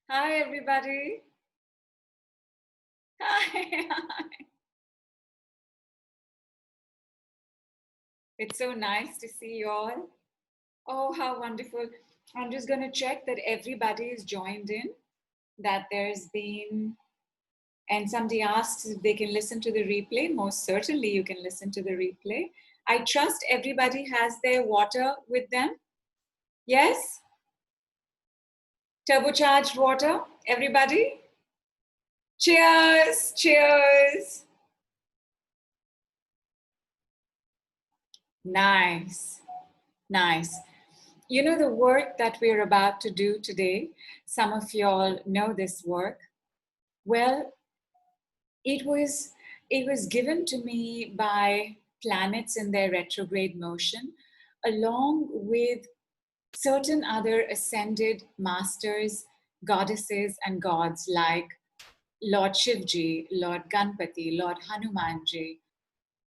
Hi, everybody. Hi. It's so nice to see you all. Oh, how wonderful. I'm just going to check that everybody is joined in, that there's been, and somebody asks if they can listen to the replay. Most certainly, you can listen to the replay. I trust everybody has their water with them. Yes? Turbocharged water, everybody? Cheers! Cheers! Nice. Nice. You know the work that we're about to do today, some of y'all know this work. Well, it was given to me by planets in their retrograde motion, along with certain other ascended masters, goddesses, and gods like Lord Shivji, Lord Ganpati, Lord Hanumanji,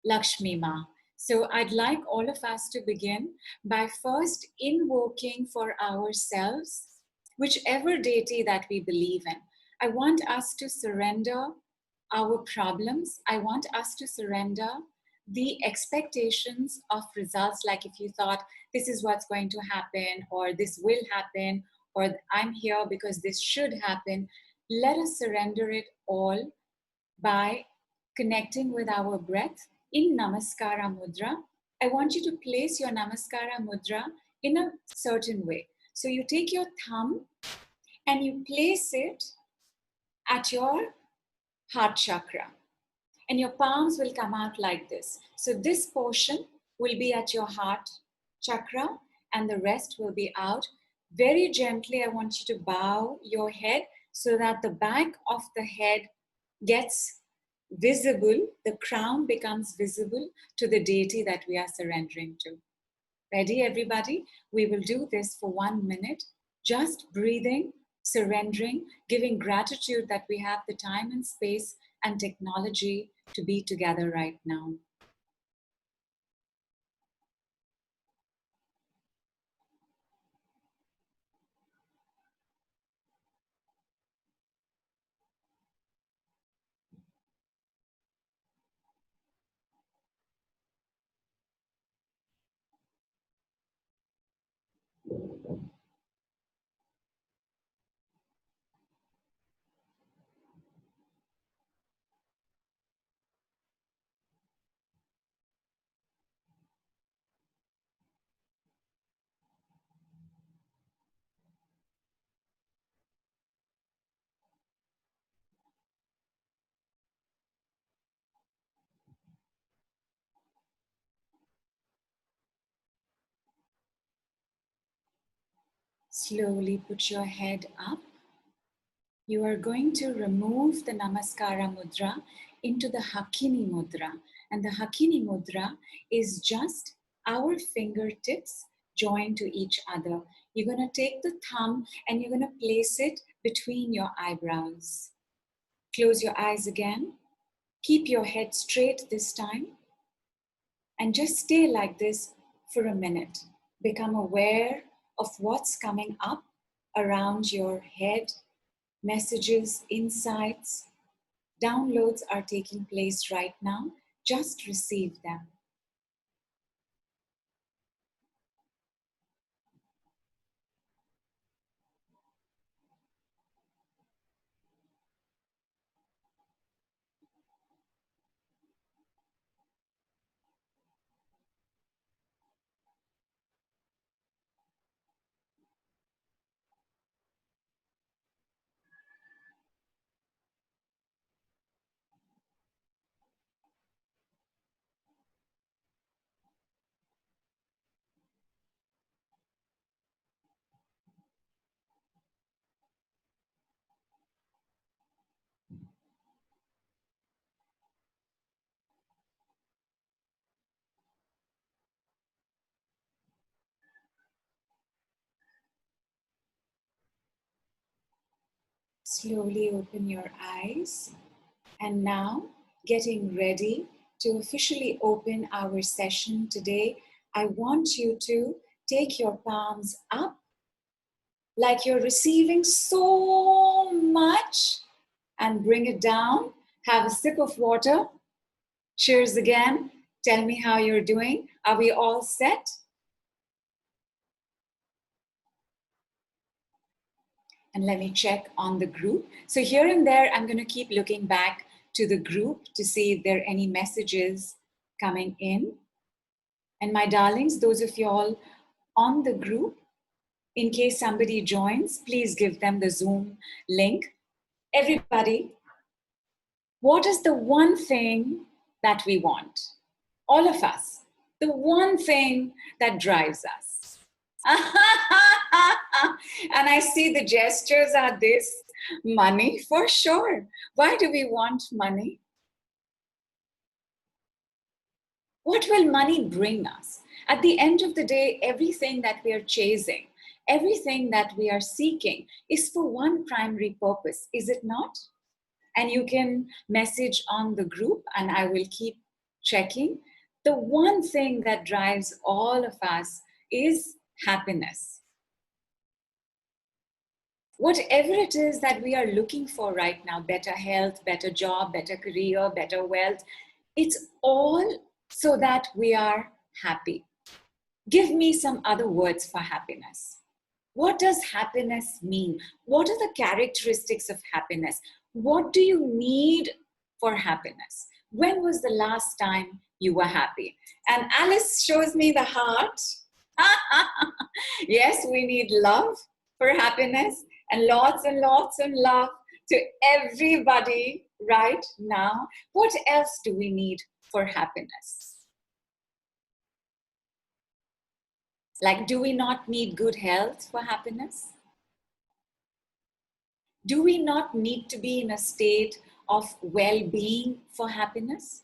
Lakshmi Ma. So I'd like all of us to begin by first invoking for ourselves whichever deity that we believe in. I want us to surrender our problems. I want us to surrender the expectations of results. Like if you thought this is what's going to happen, or this will happen, or I'm here because this should happen, let us surrender it all by connecting with our breath in Namaskara Mudra. I want you to place your Namaskara Mudra in a certain way. So you take your thumb and you place it at your heart chakra, and your palms will come out like this. So this portion will be at your heart chakra, and the rest will be out. Very gently, I want you to bow your head so that the back of the head gets visible, the crown becomes visible to the deity that we are surrendering to. Ready, everybody? We will do this for 1 minute, just breathing, surrendering, giving gratitude that we have the time and space and technology to be together right now. Slowly put your head up. You are going to remove the Namaskara Mudra into the Hakini Mudra. And the Hakini Mudra is just our fingertips joined to each other. You're going to take the thumb and you're going to place it between your eyebrows. Close your eyes again. Keep your head straight this time. And just stay like this for a minute. Become aware of what's coming up around your head. Messages, insights, downloads are taking place right now. Just receive them. Slowly open your eyes, and now getting ready to officially open our session today, I want you to take your palms up like you're receiving so much and bring it down. Have a sip of water. Cheers again. Tell me how you're doing. Are we all set? And let me check on the group. So here and there, I'm going to keep looking back to the group to see if there are any messages coming in. And my darlings, those of you all on the group, in case somebody joins, please give them the Zoom link. Everybody, what is the one thing that we want? All of us. The one thing that drives us. And I see the gestures are this: money, for sure. Why do we want money? What will money bring us? At the end of the day, everything that we are chasing, everything that we are seeking is for one primary purpose, is it not? And you can message on the group and I will keep checking. The one thing that drives all of us is happiness. Whatever it is that we are looking for right now, better health, better job, better career, better wealth, it's all so that we are happy. Give me some other words for happiness. What does happiness mean? What are the characteristics of happiness? What do you need for happiness? When was the last time you were happy? And Alice shows me the heart. Yes, we need love for happiness and lots of love to everybody right now. What else do we need for happiness? Like, do we not need good health for happiness? Do we not need to be in a state of well-being for happiness?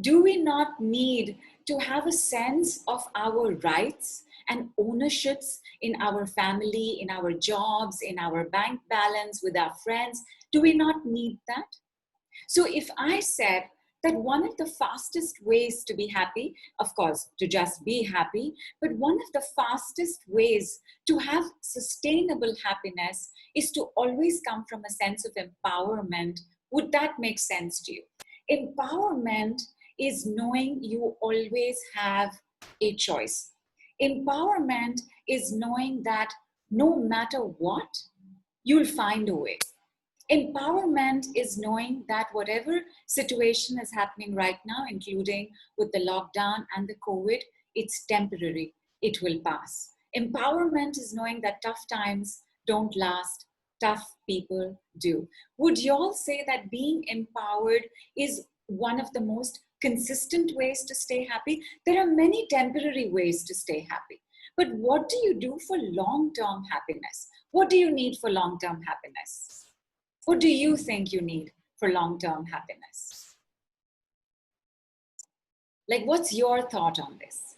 Do we not need to have a sense of our rights and ownerships in our family, in our jobs, in our bank balance, with our friends? Do we not need that? So if I said that one of the fastest ways to be happy, of course, to just be happy, but one of the fastest ways to have sustainable happiness is to always come from a sense of empowerment, would that make sense to you? Empowerment is knowing you always have a choice. Empowerment is knowing that no matter what, you'll find a way. Empowerment is knowing that whatever situation is happening right now, including with the lockdown and the COVID, it's temporary. It will pass. Empowerment is knowing that tough times don't last. Tough people do. Would you all say that being empowered is one of the most consistent ways to stay happy? There are many temporary ways to stay happy. But what do you do for long-term happiness? What do you need for long-term happiness? What do you think you need for long-term happiness? Like, what's your thought on this?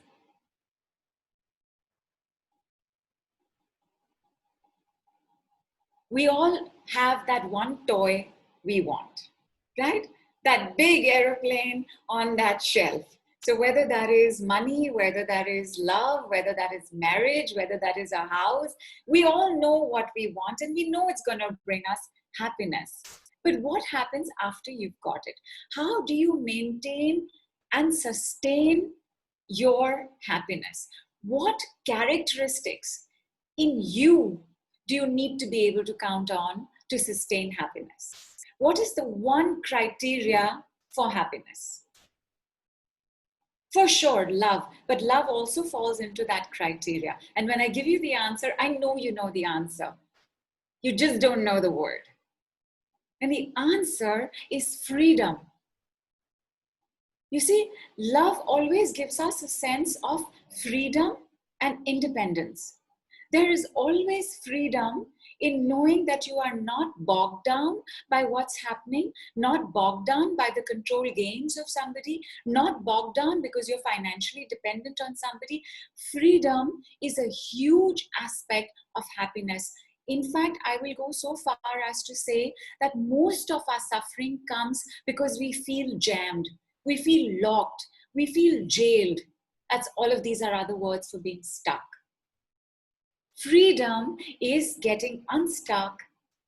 We all have that one toy we want, right? That big airplane on that shelf. So whether that is money, whether that is love, whether that is marriage, whether that is a house, we all know what we want and we know it's going to bring us happiness. But what happens after you've got it? How do you maintain and sustain your happiness? What characteristics in you do you need to be able to count on to sustain happiness? What is the one criteria for happiness? For sure, love. But love also falls into that criteria. And when I give you the answer, I know you know the answer. You just don't know the word. And the answer is freedom. You see, love always gives us a sense of freedom and independence. There is always freedom in knowing that you are not bogged down by what's happening, not bogged down by the control games of somebody, not bogged down because you're financially dependent on somebody. Freedom is a huge aspect of happiness. In fact, I will go so far as to say that most of our suffering comes because we feel jammed, we feel locked, we feel jailed. That's all of these are other words for being stuck. Freedom is getting unstuck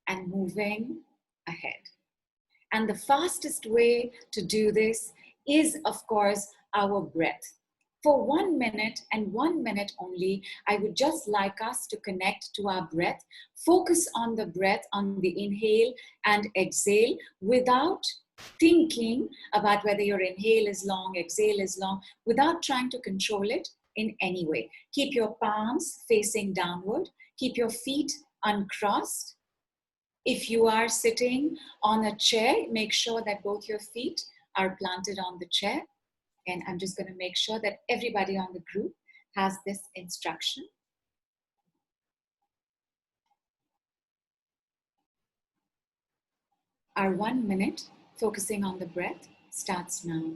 and moving ahead. And the fastest way to do this is, of course, our breath. For 1 minute and 1 minute only, I would just like us to connect to our breath, focus on the breath, on the inhale and exhale without thinking about whether your inhale is long, exhale is long, without trying to control it in any way. Keep your palms facing downward, keep your feet uncrossed. If you are sitting on a chair, make sure that both your feet are planted on the chair. And I'm just going to make sure that everybody on the group has this instruction. Our 1 minute focusing on the breath starts now.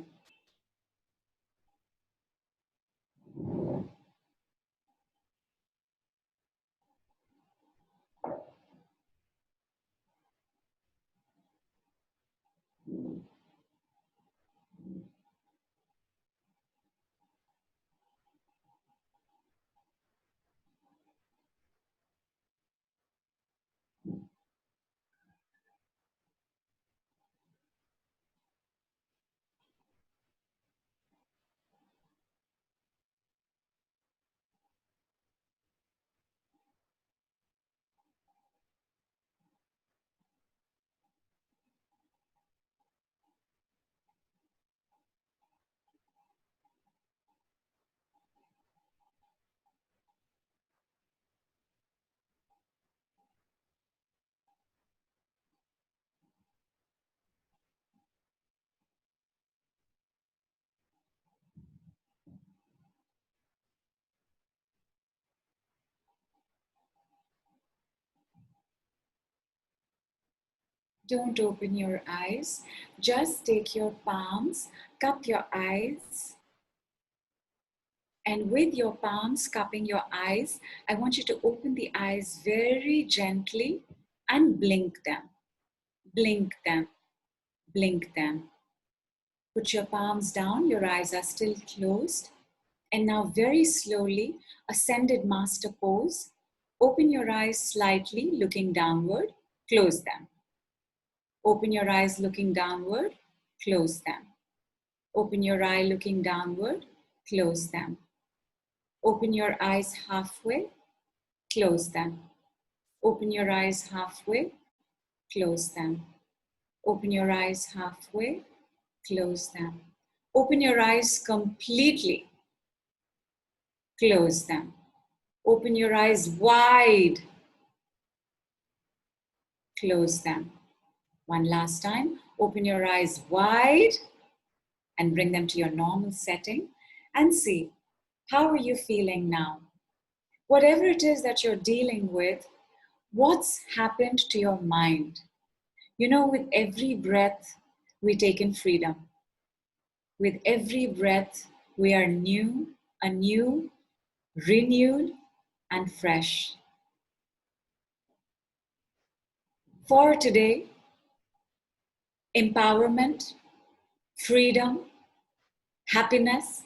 Don't open your eyes. Just take your palms, cup your eyes. And with your palms cupping your eyes, I want you to open the eyes very gently and blink them. Blink them. Blink them. Put your palms down. Your eyes are still closed. And now very slowly, ascended master pose. Open your eyes slightly, looking downward. Close them. Open your eyes looking downward. Close them. Open your eye looking downward. Close them. Open your eyes halfway. Close them. Open your eyes halfway. Close them. Open your eyes halfway. Close them. Open your eyes completely. Close them. Open your eyes wide. Close them. One last time. Open your eyes wide and bring them to your normal setting and see, how are you feeling now? Whatever it is that you're dealing with, what's happened to your mind? You know, with every breath, we take in freedom. With every breath, we are new, anew, renewed, and fresh. For today, empowerment, freedom, happiness,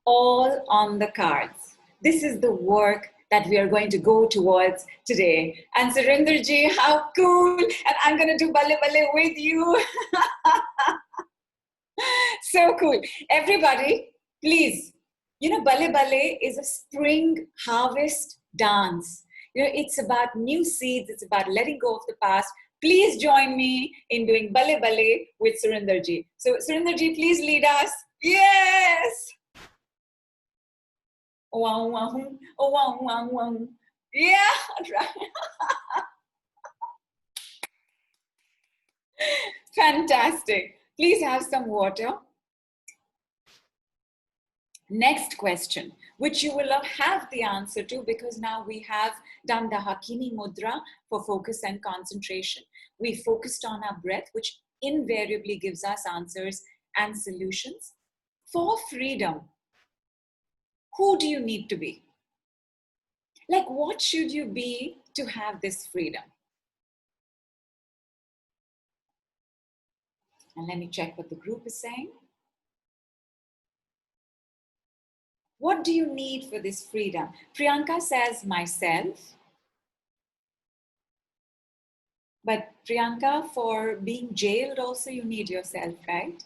all on the cards. This is the work that we are going to go towards today. And Surendraji, how cool! And I'm going to do Balle Balle with you. So cool. Everybody, please, you know, Balle Balle is a spring harvest dance. You know, it's about new seeds. It's about letting go of the past. Please join me in doing Balle Balle with Surendraji. So Surendraji, please lead us. Yes! Wow, wow, oh, wow, wow, wow. Yeah, right. Fantastic. Please have some water. Next question, which you will have the answer to because now we have done the Hakini Mudra for focus and concentration. We focused on our breath, which invariably gives us answers and solutions. For freedom, who do you need to be? Like, what should you be to have this freedom? And let me check what the group is saying. What do you need for this freedom? Priyanka says, myself. But Priyanka, for being jailed also, you need yourself, right?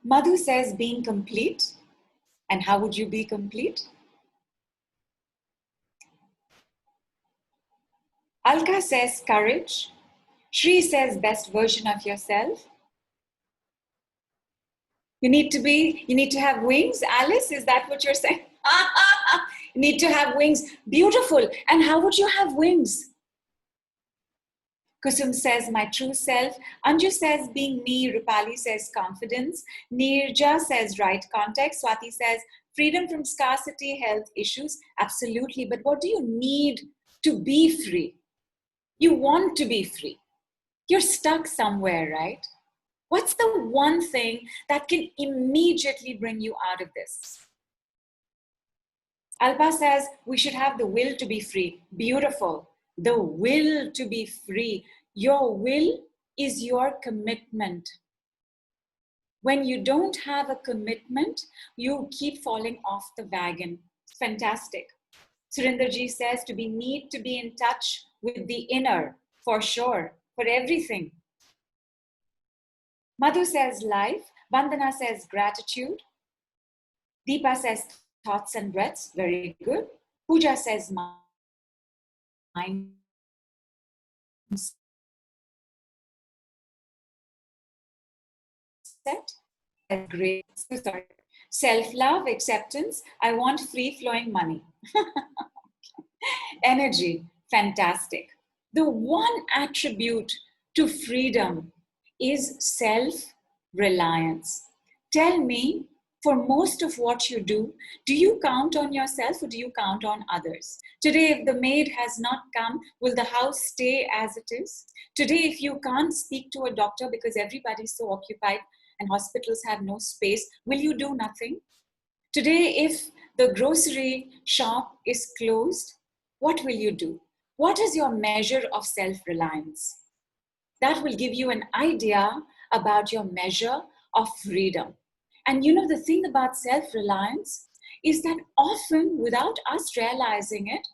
Madhu says, being complete. And how would you be complete? Alka says, courage. Shri says, best version of yourself. You need to have wings. Alice, is that what you're saying? You need to have wings. Beautiful. And how would you have wings? Kusum says, my true self. Anju says, being me. Rupali says, confidence. Nirja says, right context. Swati says, freedom from scarcity, health issues. Absolutely. But what do you need to be free? You want to be free. You're stuck somewhere, right? What's the one thing that can immediately bring you out of this? Alba says, we should have the will to be free. Beautiful. The will to be free. Your will is your commitment. When you don't have a commitment, you keep falling off the wagon. Fantastic. Surinderji says, to be need to be in touch with the inner, for sure, for everything. Madhu says life. Vandana says gratitude. Deepa says thoughts and breaths. Very good. Pooja says mindset. Great. So sorry. Self-love, acceptance. I want free-flowing money. Energy. Fantastic. The one attribute to freedom is self-reliance. Tell me, for most of what you do you count on yourself or do you count on others? Today, if the maid has not come, will the house stay as it is? Today, if you can't speak to a doctor because everybody's so occupied and hospitals have no space, will you do nothing? Today, if the grocery shop is closed, what will you do? What is your measure of self-reliance? That will give you an idea about your measure of freedom. And you know, the thing about self-reliance is that often, without us realizing it,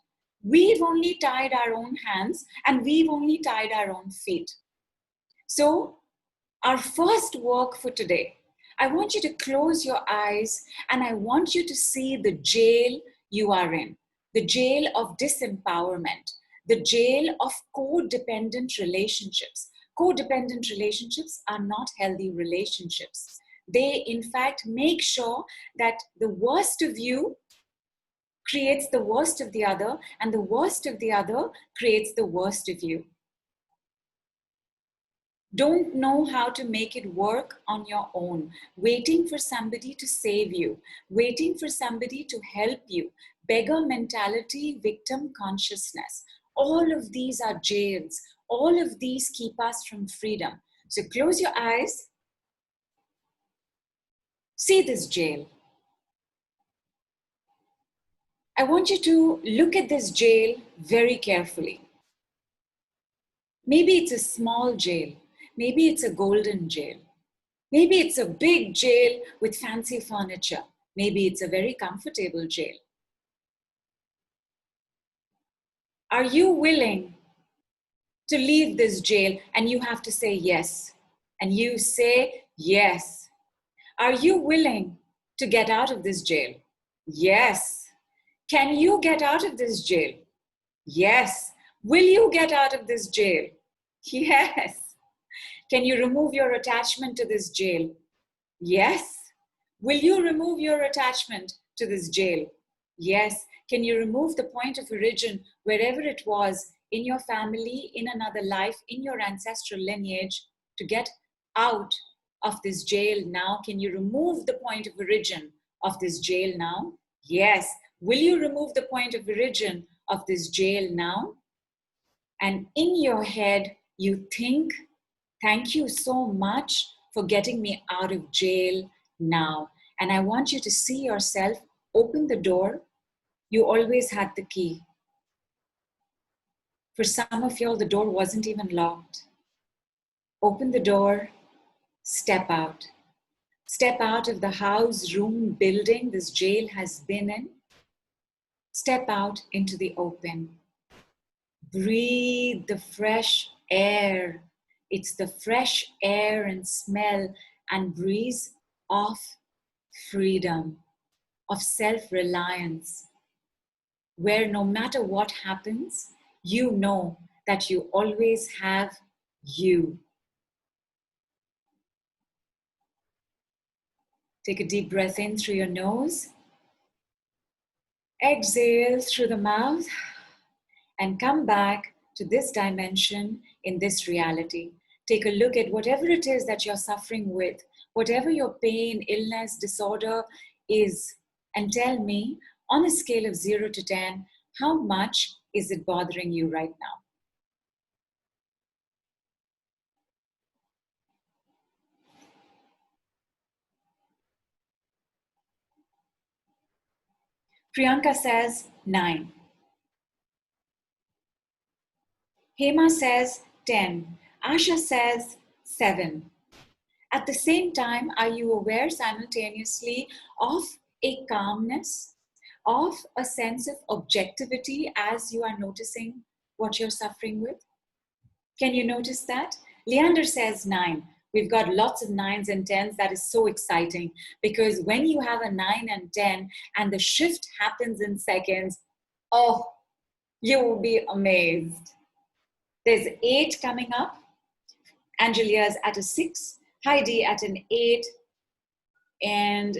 we've only tied our own hands and we've only tied our own feet. So, our first work for today, I want you to close your eyes and I want you to see the jail you are in, the jail of disempowerment, the jail of codependent relationships. Codependent relationships are not healthy relationships. They, in fact, make sure that the worst of you creates the worst of the other, and the worst of the other creates the worst of you. Don't know how to make it work on your own, waiting for somebody to save you, waiting for somebody to help you, beggar mentality, victim consciousness. All of these are jails. All of these keep us from freedom. So close your eyes. See this jail. I want you to look at this jail very carefully. Maybe it's a small jail. Maybe it's a golden jail. Maybe it's a big jail with fancy furniture. Maybe it's a very comfortable jail. Are you willing to leave this jail? And you have to say yes. And you say yes. Are you willing to get out of this jail? Yes. Can you get out of this jail? Yes. Will you get out of this jail? Yes. Can you remove your attachment to this jail? Yes. Will you remove your attachment to this jail? Yes. Can you remove the point of origin, wherever it was, in your family, in another life, in your ancestral lineage, to get out of this jail now? Can you remove the point of origin of this jail now? Yes. Will you remove the point of origin of this jail now? And in your head, you think, thank you so much for getting me out of jail now. And I want you to see yourself open the door You always had the key. For some of y'all, the door wasn't even locked. Open the door, step out. Step out of the house, room, building this jail has been in. Step out into the open. Breathe the fresh air. It's the fresh air and smell and breeze of freedom, of self-reliance, where no matter what happens, you know that you always have you. Take a deep breath in through your nose. Exhale through the mouth and come back to this dimension in this reality. Take a look at whatever it is that you're suffering with, whatever your pain, illness, disorder is, and tell me on a scale of 0 to 10, how much is it bothering you right now? Priyanka says 9. Hema says 10. Asha says 7. At the same time, are you aware simultaneously of a calmness, of a sense of objectivity as you are noticing what you're suffering with? Can you notice that? Leander says 9. We've got lots of 9s and 10s. That is so exciting because when you have a 9 and 10 and the shift happens in seconds, oh, you will be amazed. There's 8 coming up. Angelia's at a 6. Heidi at an 8. And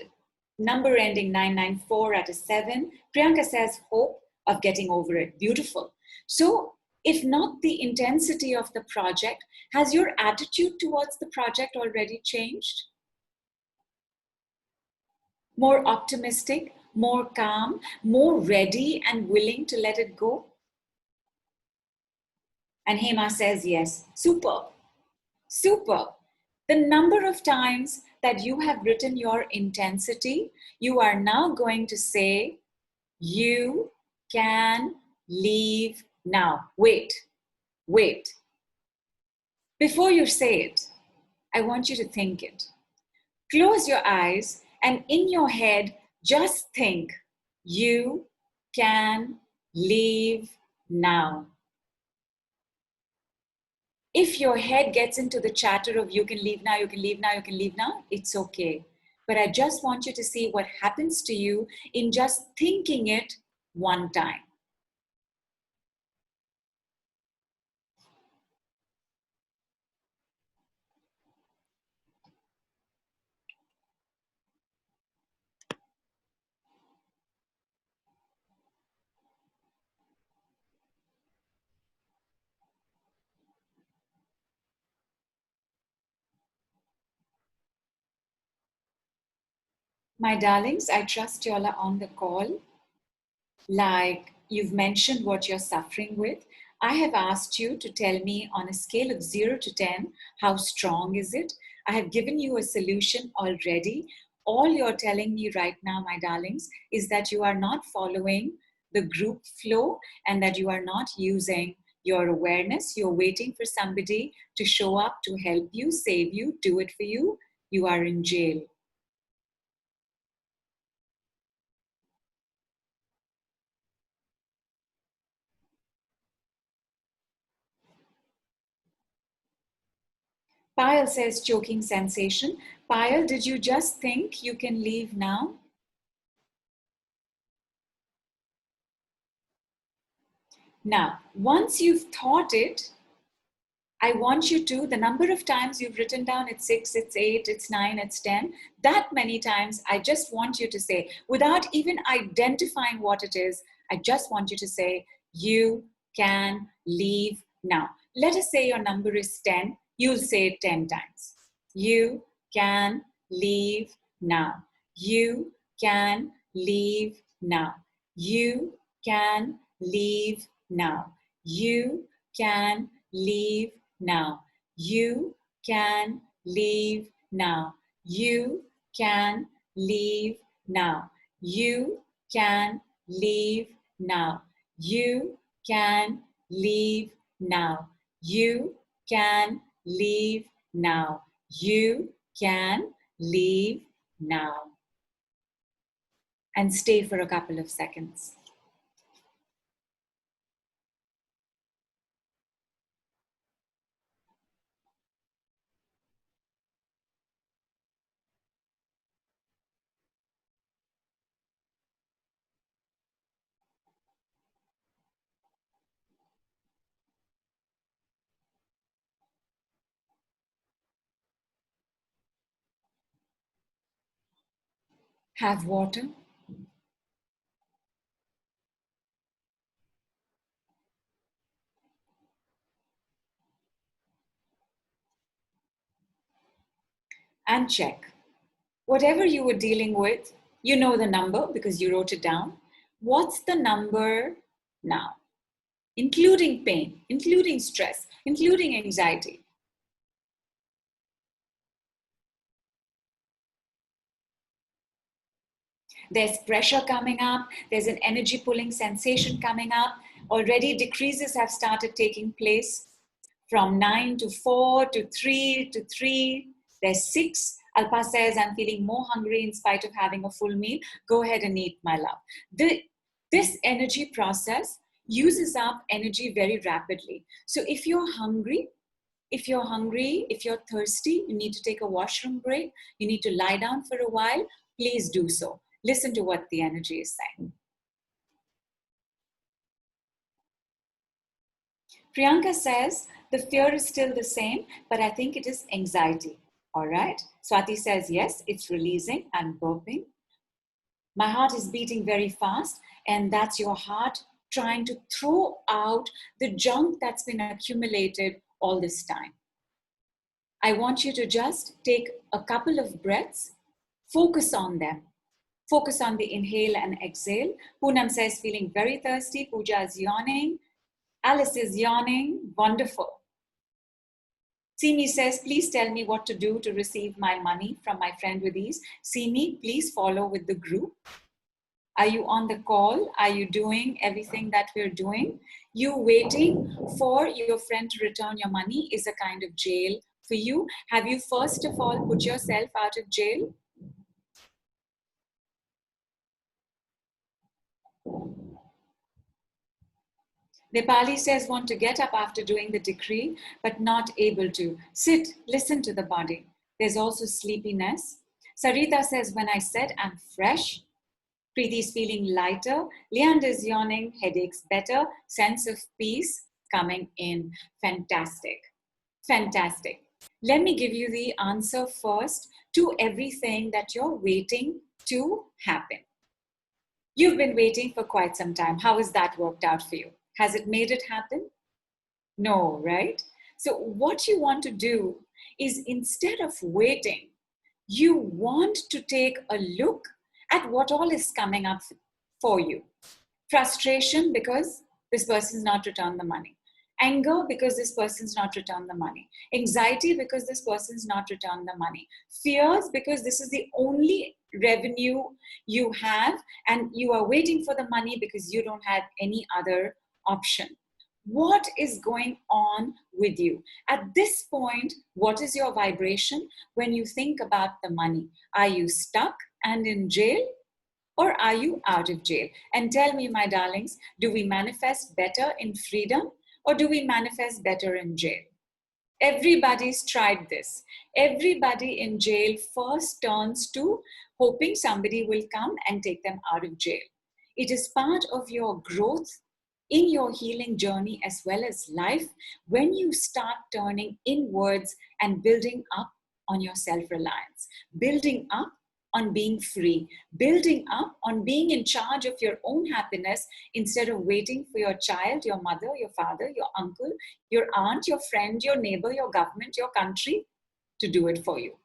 number ending 994 at a 7. Priyanka says hope of getting over it. Beautiful. So if not the intensity of the project, has your attitude towards the project already changed? More optimistic, more calm, more ready and willing to let it go? And Hema says yes. Super. Super. The number of times that you have written your intensity, you are now going to say, you can leave now. Wait. Before you say it, I want you to think it. Close your eyes and in your head, just think, you can leave now. If your head gets into the chatter of you can leave now, you can leave now, you can leave now, it's okay. But I just want you to see what happens to you in just thinking it one time. My darlings, I trust you all are on the call. Like you've mentioned what you're suffering with. I have asked you to tell me on a scale of 0 to 10, how strong is it? I have given you a solution already. All you're telling me right now, my darlings, is that you are not following the group flow and that you are not using your awareness. You're waiting for somebody to show up to help you, save you, do it for you. You are in jail. Payal says choking sensation. Payal, did you just think you can leave now? Now, once you've thought it, I want you to, the number of times you've written down, it's 6, it's 8, it's 9, it's 10, that many times, I just want you to say, without even identifying what it is, I just want you to say, you can leave now. Let us say your number is 10, you'll say it 10 times. You can leave now. You can leave now. You can leave now. You can leave now. You can leave now. You can leave now. You can leave now. You can leave now. You can leave now. You can leave now. And stay for a couple of seconds. Have water. And check. Whatever you were dealing with, you know the number because you wrote it down. What's the number now? Including pain, including stress, including anxiety. There's pressure coming up. There's an energy pulling sensation coming up. Already decreases have started taking place from 9 to 4 to 3 to 3. There's 6. Alpa says, I'm feeling more hungry in spite of having a full meal. Go ahead and eat, my love. This energy process uses up energy very rapidly. So if you're hungry, if you're thirsty, you need to take a washroom break, you need to lie down for a while, please do so. Listen to what the energy is saying. Priyanka says, the fear is still the same, but I think it is anxiety. All right. Swati says, yes, it's releasing and burping. My heart is beating very fast, and that's your heart trying to throw out the junk that's been accumulated all this time. I want you to just take a couple of breaths, focus on them. Focus on the inhale and exhale. Poonam says, feeling very thirsty. Pooja is yawning. Alice is yawning. Wonderful. Simi says, please tell me what to do to receive my money from my friend with ease. Simi, please follow with the group. Are you on the call? Are you doing everything that we're doing? You waiting for your friend to return your money is a kind of jail for you. Have you first of all put yourself out of jail? Nepali says, want to get up after doing the decree, but not able to. Sit, listen to the body. There's also sleepiness. Sarita says, when I said I'm fresh, Preeti is feeling lighter. Leander is yawning, headaches better, sense of peace coming in. Fantastic. Fantastic. Let me give you the answer first to everything that you're waiting to happen. You've been waiting for quite some time. How has that worked out for you? Has it made it happen? No, right? So what you want to do is, instead of waiting, you want to take a look at what all is coming up for you. Frustration because this person's not returned the money. Anger because this person's not returned the money. Anxiety because this person's not returned the money. Fears because this is the only revenue you have and you are waiting for the money because you don't have any other option. What is going on with you? At this point, what is your vibration when you think about the money? Are you stuck and in jail? Or are you out of jail? And tell me, my darlings, do we manifest better in freedom or do we manifest better in jail? Everybody's tried this. Everybody in jail first turns to hoping somebody will come and take them out of jail. It is part of your growth in your healing journey as well as life when you start turning inwards and building up on your self-reliance, building up on being free, building up on being in charge of your own happiness instead of waiting for your child, your mother, your father, your uncle, your aunt, your friend, your neighbor, your government, your country to do it for you.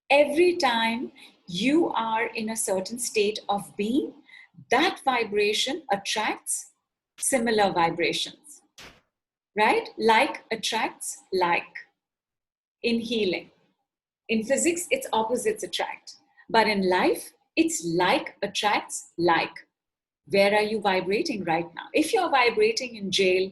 Every time you are in a certain state of being, that vibration attracts similar vibrations, right? Like attracts like in healing. In physics, it's opposites attract. But in life, It's like attracts like. Where are you vibrating right now? If you're vibrating in jail,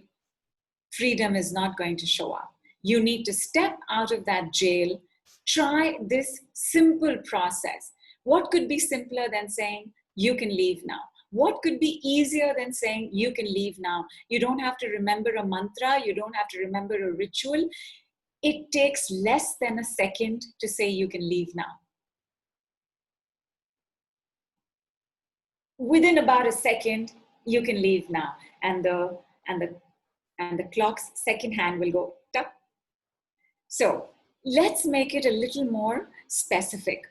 freedom is not going to show up. You need to step out of that jail. Try this simple process. What could be simpler than saying, you can leave now? What could be easier than saying, you can leave now? You don't have to remember a mantra. You don't have to remember a ritual. It takes less than a second to say, you can leave now. Within about a second, you can leave now. And the clock's second hand will go tuck. So let's make it a little more specific.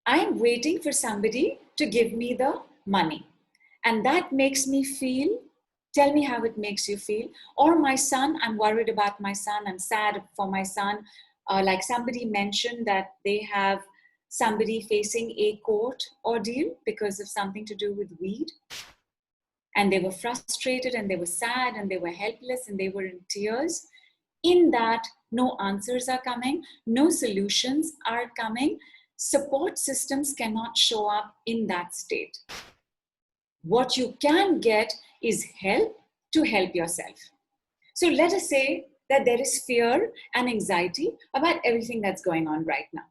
I'm waiting for somebody to give me the money. And that makes me feel, tell me how it makes you feel. Or my son, I'm worried about my son. I'm sad for my son. Like somebody mentioned that they have somebody facing a court ordeal because of something to do with weed. And they were frustrated and they were sad and they were helpless and they were in tears. In that, no answers are coming, no solutions are coming. Support systems cannot show up in that state. What you can get is help to help yourself. So let us say that there is fear and anxiety about everything that's going on right now.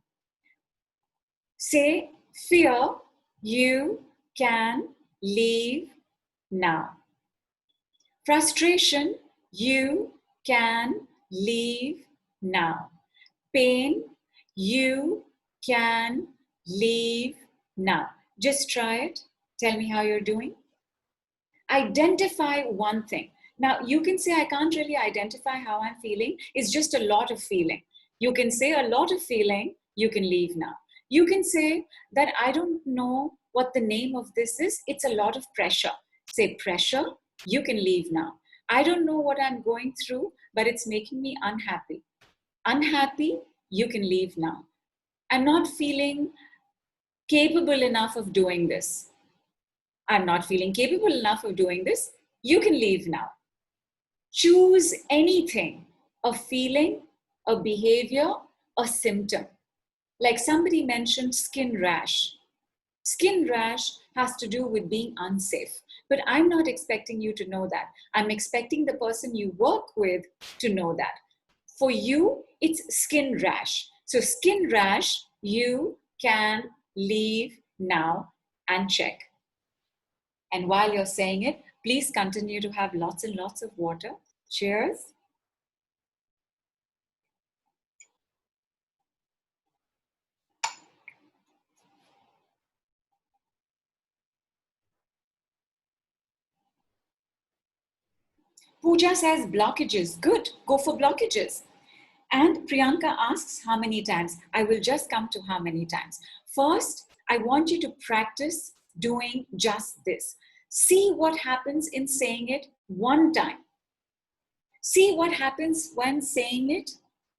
Say, fear, you can leave now. Frustration, you can leave now. Pain, you can leave now. Just try it. Tell me how you're doing. Identify one thing. Now, you can say, I can't really identify how I'm feeling. It's just a lot of feeling. You can say a lot of feeling, you can leave now. You can say that I don't know what the name of this is. It's a lot of pressure. Say pressure, you can leave now. I don't know what I'm going through, but it's making me unhappy. Unhappy, you can leave now. I'm not feeling capable enough of doing this. I'm not feeling capable enough of doing this. You can leave now. Choose anything, a feeling, a behavior, a symptom. Like somebody mentioned skin rash. Skin rash has to do with being unsafe. But I'm not expecting you to know that. I'm expecting the person you work with to know that. For you, it's skin rash. So skin rash, you can leave now and check. And while you're saying it, please continue to have lots and lots of water. Cheers. Pooja says blockages. Good, go for blockages. And Priyanka asks how many times. I will just come to how many times. First, I want you to practice doing just this. See what happens in saying it one time. See what happens when saying it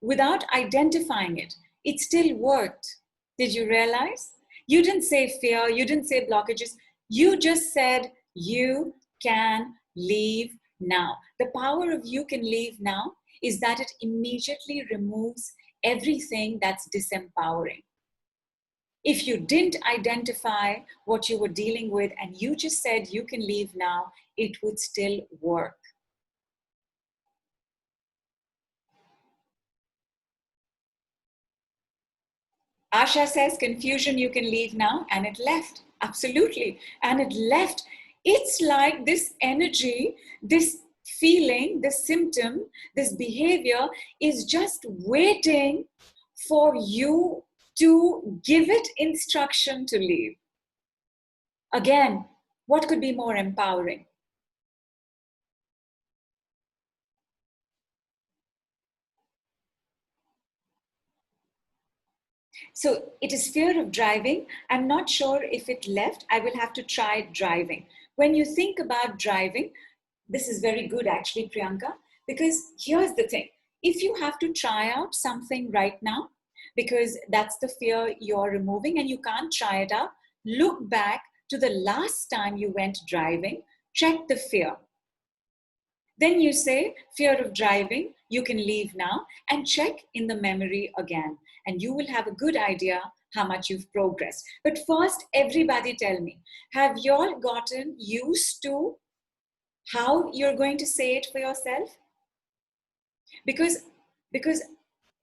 without identifying it. It still worked. Did you realize? You didn't say fear, you didn't say blockages. You just said you can leave now. The power of you can leave now is that it immediately removes everything that's disempowering. If you didn't identify what you were dealing with and you just said you can leave now, it would still work. Asha says confusion, you can leave now, and it left. Absolutely. And it left. It's like this energy, this feeling, this symptom, this behavior is just waiting for you to give it instruction to leave. Again, what could be more empowering? So it is fear of driving. I'm not sure if it left. I will have to try driving. When you think about driving, this is very good actually, Priyanka, because here's the thing. If you have to try out something right now, because that's the fear you're removing and you can't try it out, look back to the last time you went driving, check the fear. Then you say, fear of driving, you can leave now, and check in the memory again. And you will have a good idea how much you've progressed. But first, everybody tell me, have you all gotten used to how you're going to say it for yourself? Because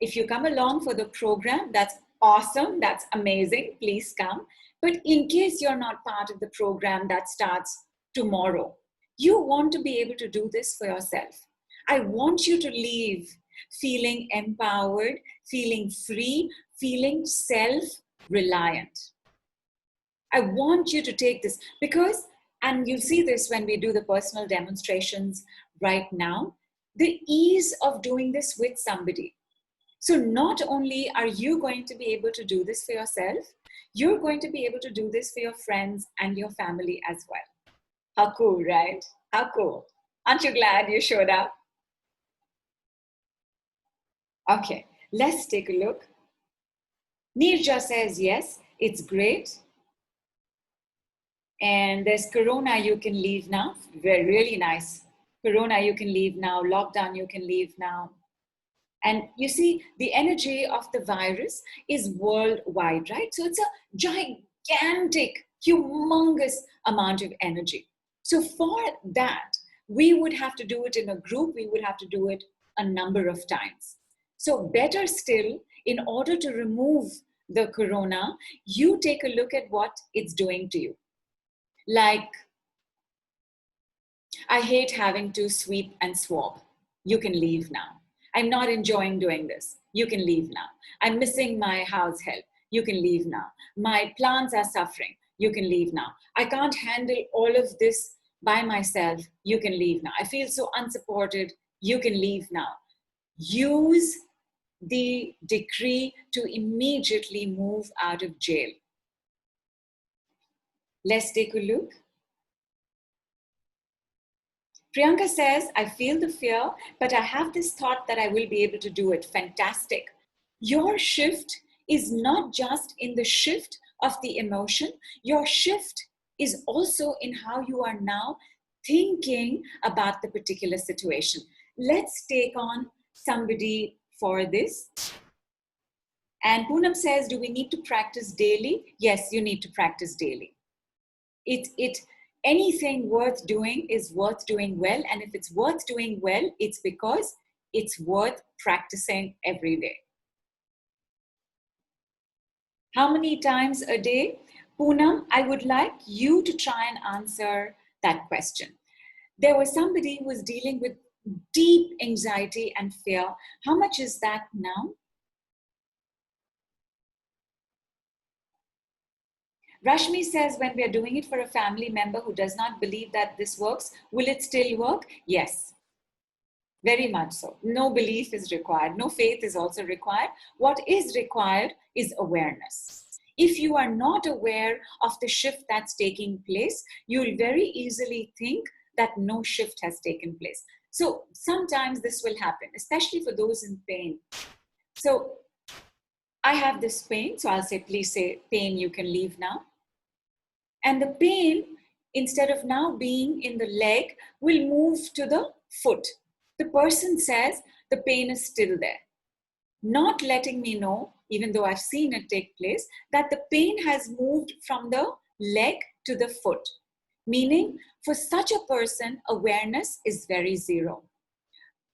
if you come along for the program, that's awesome, that's amazing, please come. But in case you're not part of the program that starts tomorrow, you want to be able to do this for yourself. I want you to leave feeling empowered, feeling free, feeling self-reliant. I want you to take this because, and you'll see this when we do the personal demonstrations right now, the ease of doing this with somebody. So not only are you going to be able to do this for yourself, you're going to be able to do this for your friends and your family as well. How cool, right? How cool. Aren't you glad you showed up? Okay, let's take a look. Nirja says, yes, it's great. And there's Corona, you can leave now. Very, really nice. Corona, you can leave now. Lockdown, you can leave now. And you see, the energy of the virus is worldwide, right? So it's a gigantic, humongous amount of energy. So for that, we would have to do it in a group. We would have to do it a number of times. So better still, in order to remove the corona, you take a look at what it's doing to you. Like, I hate having to sweep and swab. You can leave now. I'm not enjoying doing this. You can leave now. I'm missing my house help. You can leave now. My plants are suffering. You can leave now. I can't handle all of this by myself. You can leave now. I feel so unsupported. You can leave now. Use the decree to immediately move out of jail. Let's take a look. Priyanka says, I feel the fear, but I have this thought that I will be able to do it. Fantastic. Your shift is not just in the shift of the emotion. Your shift is also in how you are now thinking about the particular situation. Let's take on somebody for this. And Poonam says, do we need to practice daily? Yes, you need to practice daily. Anything worth doing is worth doing well. And if it's worth doing well, it's because it's worth practicing every day. How many times a day? Poonam, I would like you to try and answer that question. There was somebody who was dealing with deep anxiety and fear. How much is that now? Rashmi says, when we are doing it for a family member who does not believe that this works, will it still work? Yes, very much so. No belief is required. No faith is also required. What is required is awareness. If you are not aware of the shift that's taking place, you'll very easily think that no shift has taken place. So sometimes this will happen, especially for those in pain. So I have this pain, so I'll say, please say, pain, you can leave now. And the pain, instead of now being in the leg, will move to the foot. The person says the pain is still there, not letting me know, even though I've seen it take place, that the pain has moved from the leg to the foot. Meaning, for such a person, awareness is very zero.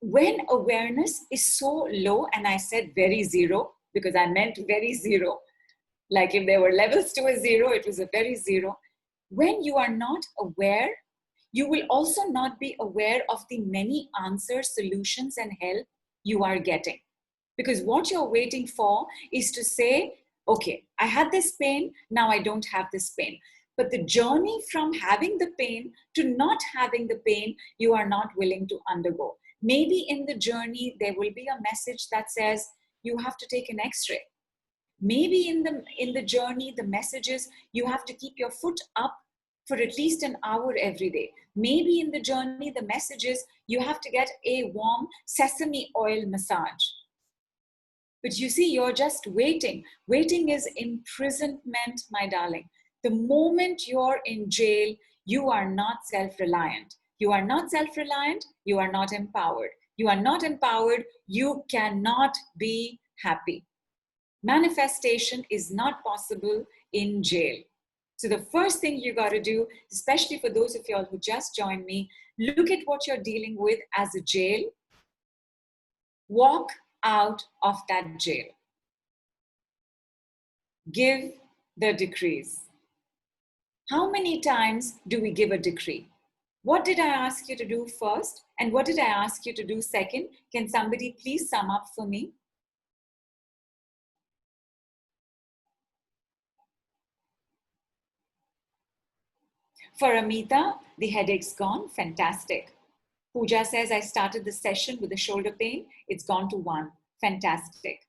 When awareness is so low, and I said very zero, because I meant very zero, like if there were levels to a zero, it was a very zero. When you are not aware, you will also not be aware of the many answers, solutions, and help you are getting. Because what you're waiting for is to say, okay, I had this pain, now I don't have this pain. But the journey from having the pain to not having the pain, you are not willing to undergo. Maybe in the journey, there will be a message that says, you have to take an X-ray. Maybe in the journey, the message is you have to keep your foot up for at least an hour every day. Maybe in the journey, the message is you have to get a warm sesame oil massage. But you see, you're just waiting. Waiting is imprisonment, my darling. The moment you're in jail, you are not self-reliant. You are not self-reliant, you are not empowered. You are not empowered, you cannot be happy. Manifestation is not possible in jail. So the first thing you got to do, especially for those of y'all who just joined me, look at what you're dealing with as a jail. Walk out of that jail. Give the decrees. How many times do we give a decree? What did I ask you to do first? And what did I ask you to do second? Can somebody please sum up for me? For Amita, the headache's gone. Fantastic. Pooja says, I started the session with a shoulder pain. It's gone to 1. Fantastic.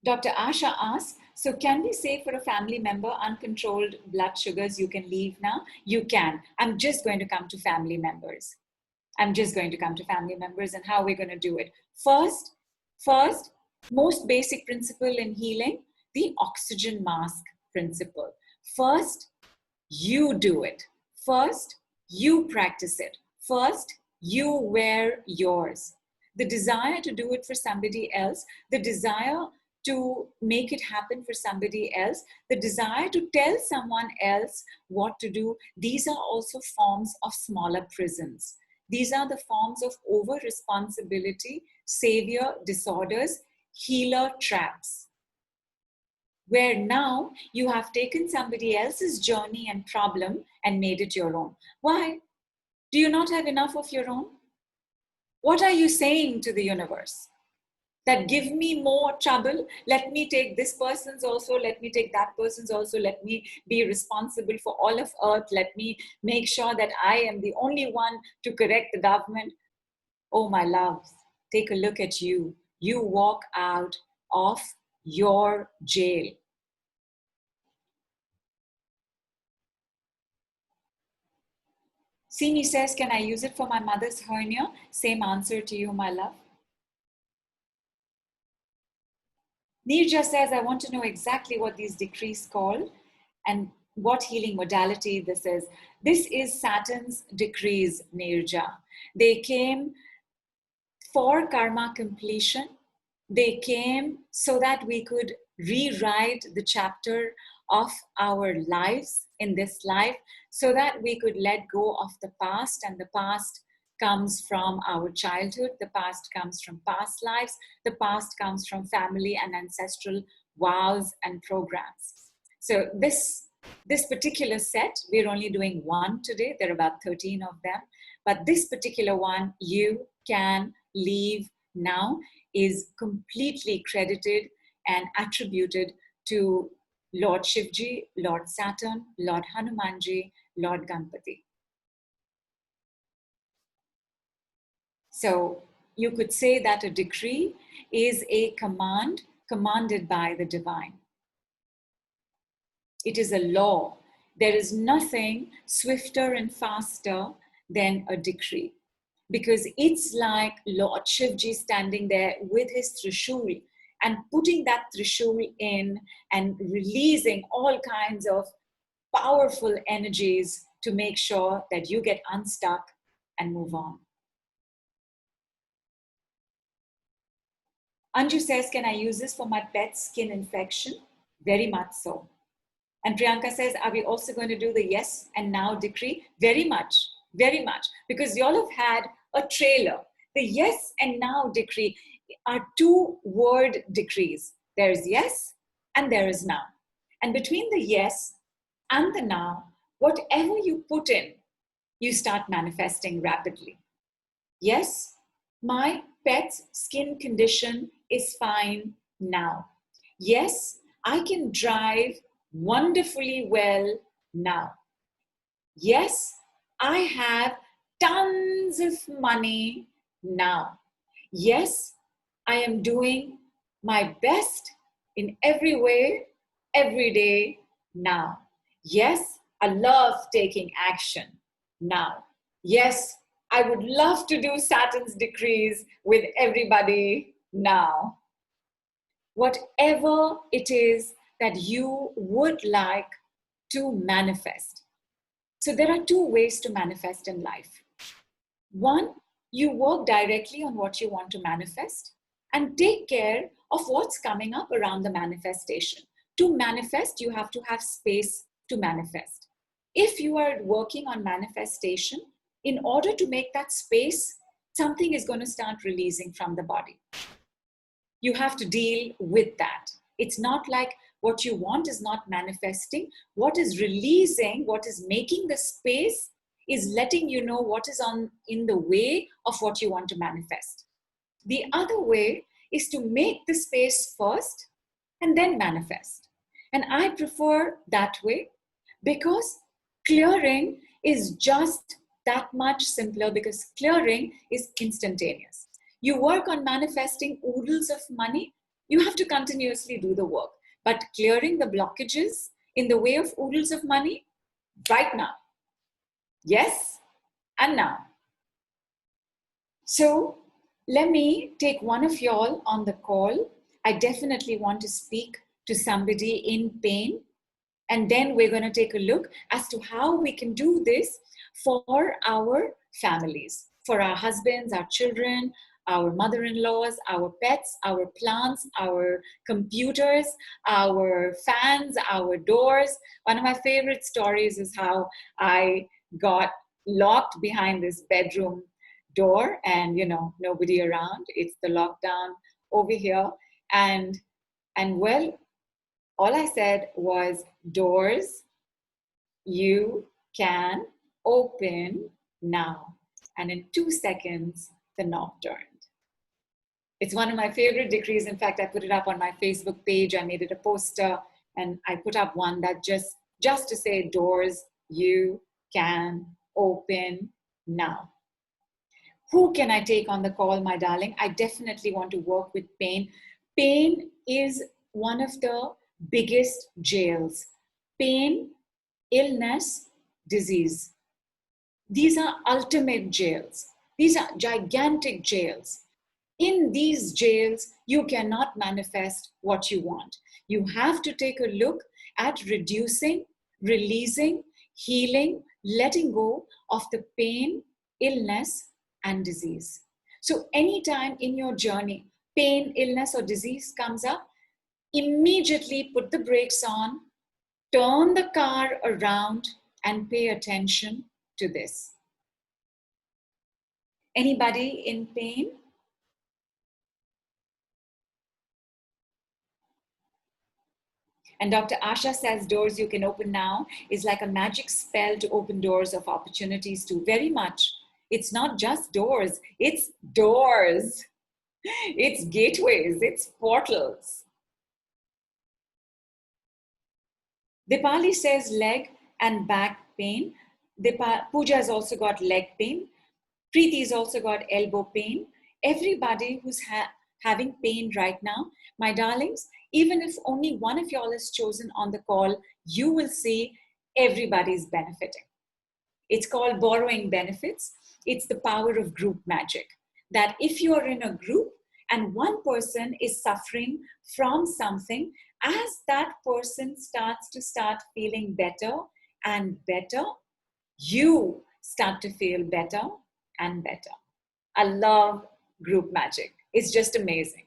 Dr. Asha asks, so can we say for a family member, uncontrolled blood sugars, you can leave now? You can. I'm just going to come to family members. And how we're going to do it. First, most basic principle in healing, the oxygen mask principle. First, you do it. First, you practice it. First, you wear yours. The desire to do it for somebody else, the desire to make it happen for somebody else, the desire to tell someone else what to do, these are also forms of smaller prisons. These are the forms of over-responsibility, savior disorders, healer traps, where now you have taken somebody else's journey and problem and made it your own. Why? Do you not have enough of your own? What are you saying to the universe? That give me more trouble, let me take this person's also, let me take that person's also, let me be responsible for all of earth, let me make sure that I am the only one to correct the government. Oh, my loves, take a look at you. You walk out of your jail. Simi says, can I use it for my mother's hernia? Same answer to you, my love. Nirja says, I want to know exactly what these decrees called and what healing modality this is. This is Saturn's decrees, Nirja. They came for karma completion. They came so that we could rewrite the chapter of our lives in this life, so that we could let go of the past, and the past comes from our childhood, the past comes from past lives, the past comes from family and ancestral vows and programs. So this particular set, we're only doing 1 today, there are about 13 of them, but this particular one you can leave now is completely credited and attributed to Lord Shivji, Lord Saturn, Lord Hanumanji, Lord Ganpati. So you could say that a decree is a command commanded by the divine. It is a law. There is nothing swifter and faster than a decree, because it's like Lord Shivji standing there with his Trishul and putting that Trishul in and releasing all kinds of powerful energies to make sure that you get unstuck and move on. Anju says, can I use this for my pet's skin infection? Very much so. And Priyanka says, are we also going to do the yes and now decree? Very much, because you all have had a trailer. The yes and now decree are 2-word decrees. There is yes and there is now. And between the yes and the now, whatever you put in, you start manifesting rapidly. Yes, my pet's skin condition is fine now. Yes, I can drive wonderfully well now. Yes, I have tons of money now. Yes, I am doing my best in every way, every day now. Yes, I love taking action now. Yes, I would love to do Saturn's decrees with everybody now. Whatever it is that you would like to manifest. So there are 2 ways to manifest in life. One, you work directly on what you want to manifest and take care of what's coming up around the manifestation. To manifest, you have to have space to manifest. If you are working on manifestation, in order to make that space, something is going to start releasing from the body. You have to deal with that. It's not like what you want is not manifesting. What is releasing, what is making the space is letting you know what is in the way of what you want to manifest. The other way is to make the space first and then manifest. And I prefer that way because clearing is just that much simpler, because clearing is instantaneous. You work on manifesting oodles of money, you have to continuously do the work. But clearing the blockages in the way of oodles of money, right now. Yes, and now. So let me take one of y'all on the call. I definitely want to speak to somebody in pain. And then we're going to take a look as to how we can do this for our families, for our husbands, our children, our mother-in-laws, our pets, our plants, our computers, our fans, our doors. One of my favorite stories is how I got locked behind this bedroom door and, nobody around. It's the lockdown over here. And well, all I said was, doors you can open now. And in 2 seconds, the knob turned. It's one of my favorite decrees. In fact, I put it up on my Facebook page. I made it a poster, and I put up one that just to say, doors you can open now. Who can I take on the call, my darling? I definitely want to work with pain. Pain is one of the biggest jails. Pain, illness, disease. These are ultimate jails. These are gigantic jails. In these jails, you cannot manifest what you want. You have to take a look at reducing, releasing, healing, letting go of the pain, illness, and disease. So anytime in your journey, pain, illness, or disease comes up, immediately put the brakes on, turn the car around, and pay attention to this. Anybody in pain? And Dr. Asha says doors you can open now is like a magic spell to open doors of opportunities too. Very much. It's not just doors, it's doors. It's gateways, it's portals. Dipali says leg and back pain. Pooja has also got leg pain. Preeti's also got elbow pain. Everybody who's having pain right now, my darlings, even if only one of y'all is chosen on the call, you will see everybody's benefiting. It's called borrowing benefits. It's the power of group magic. That if you're in a group and one person is suffering from something, as that person starts to feeling better and better, you start to feel better and better. I love group magic. It's just amazing.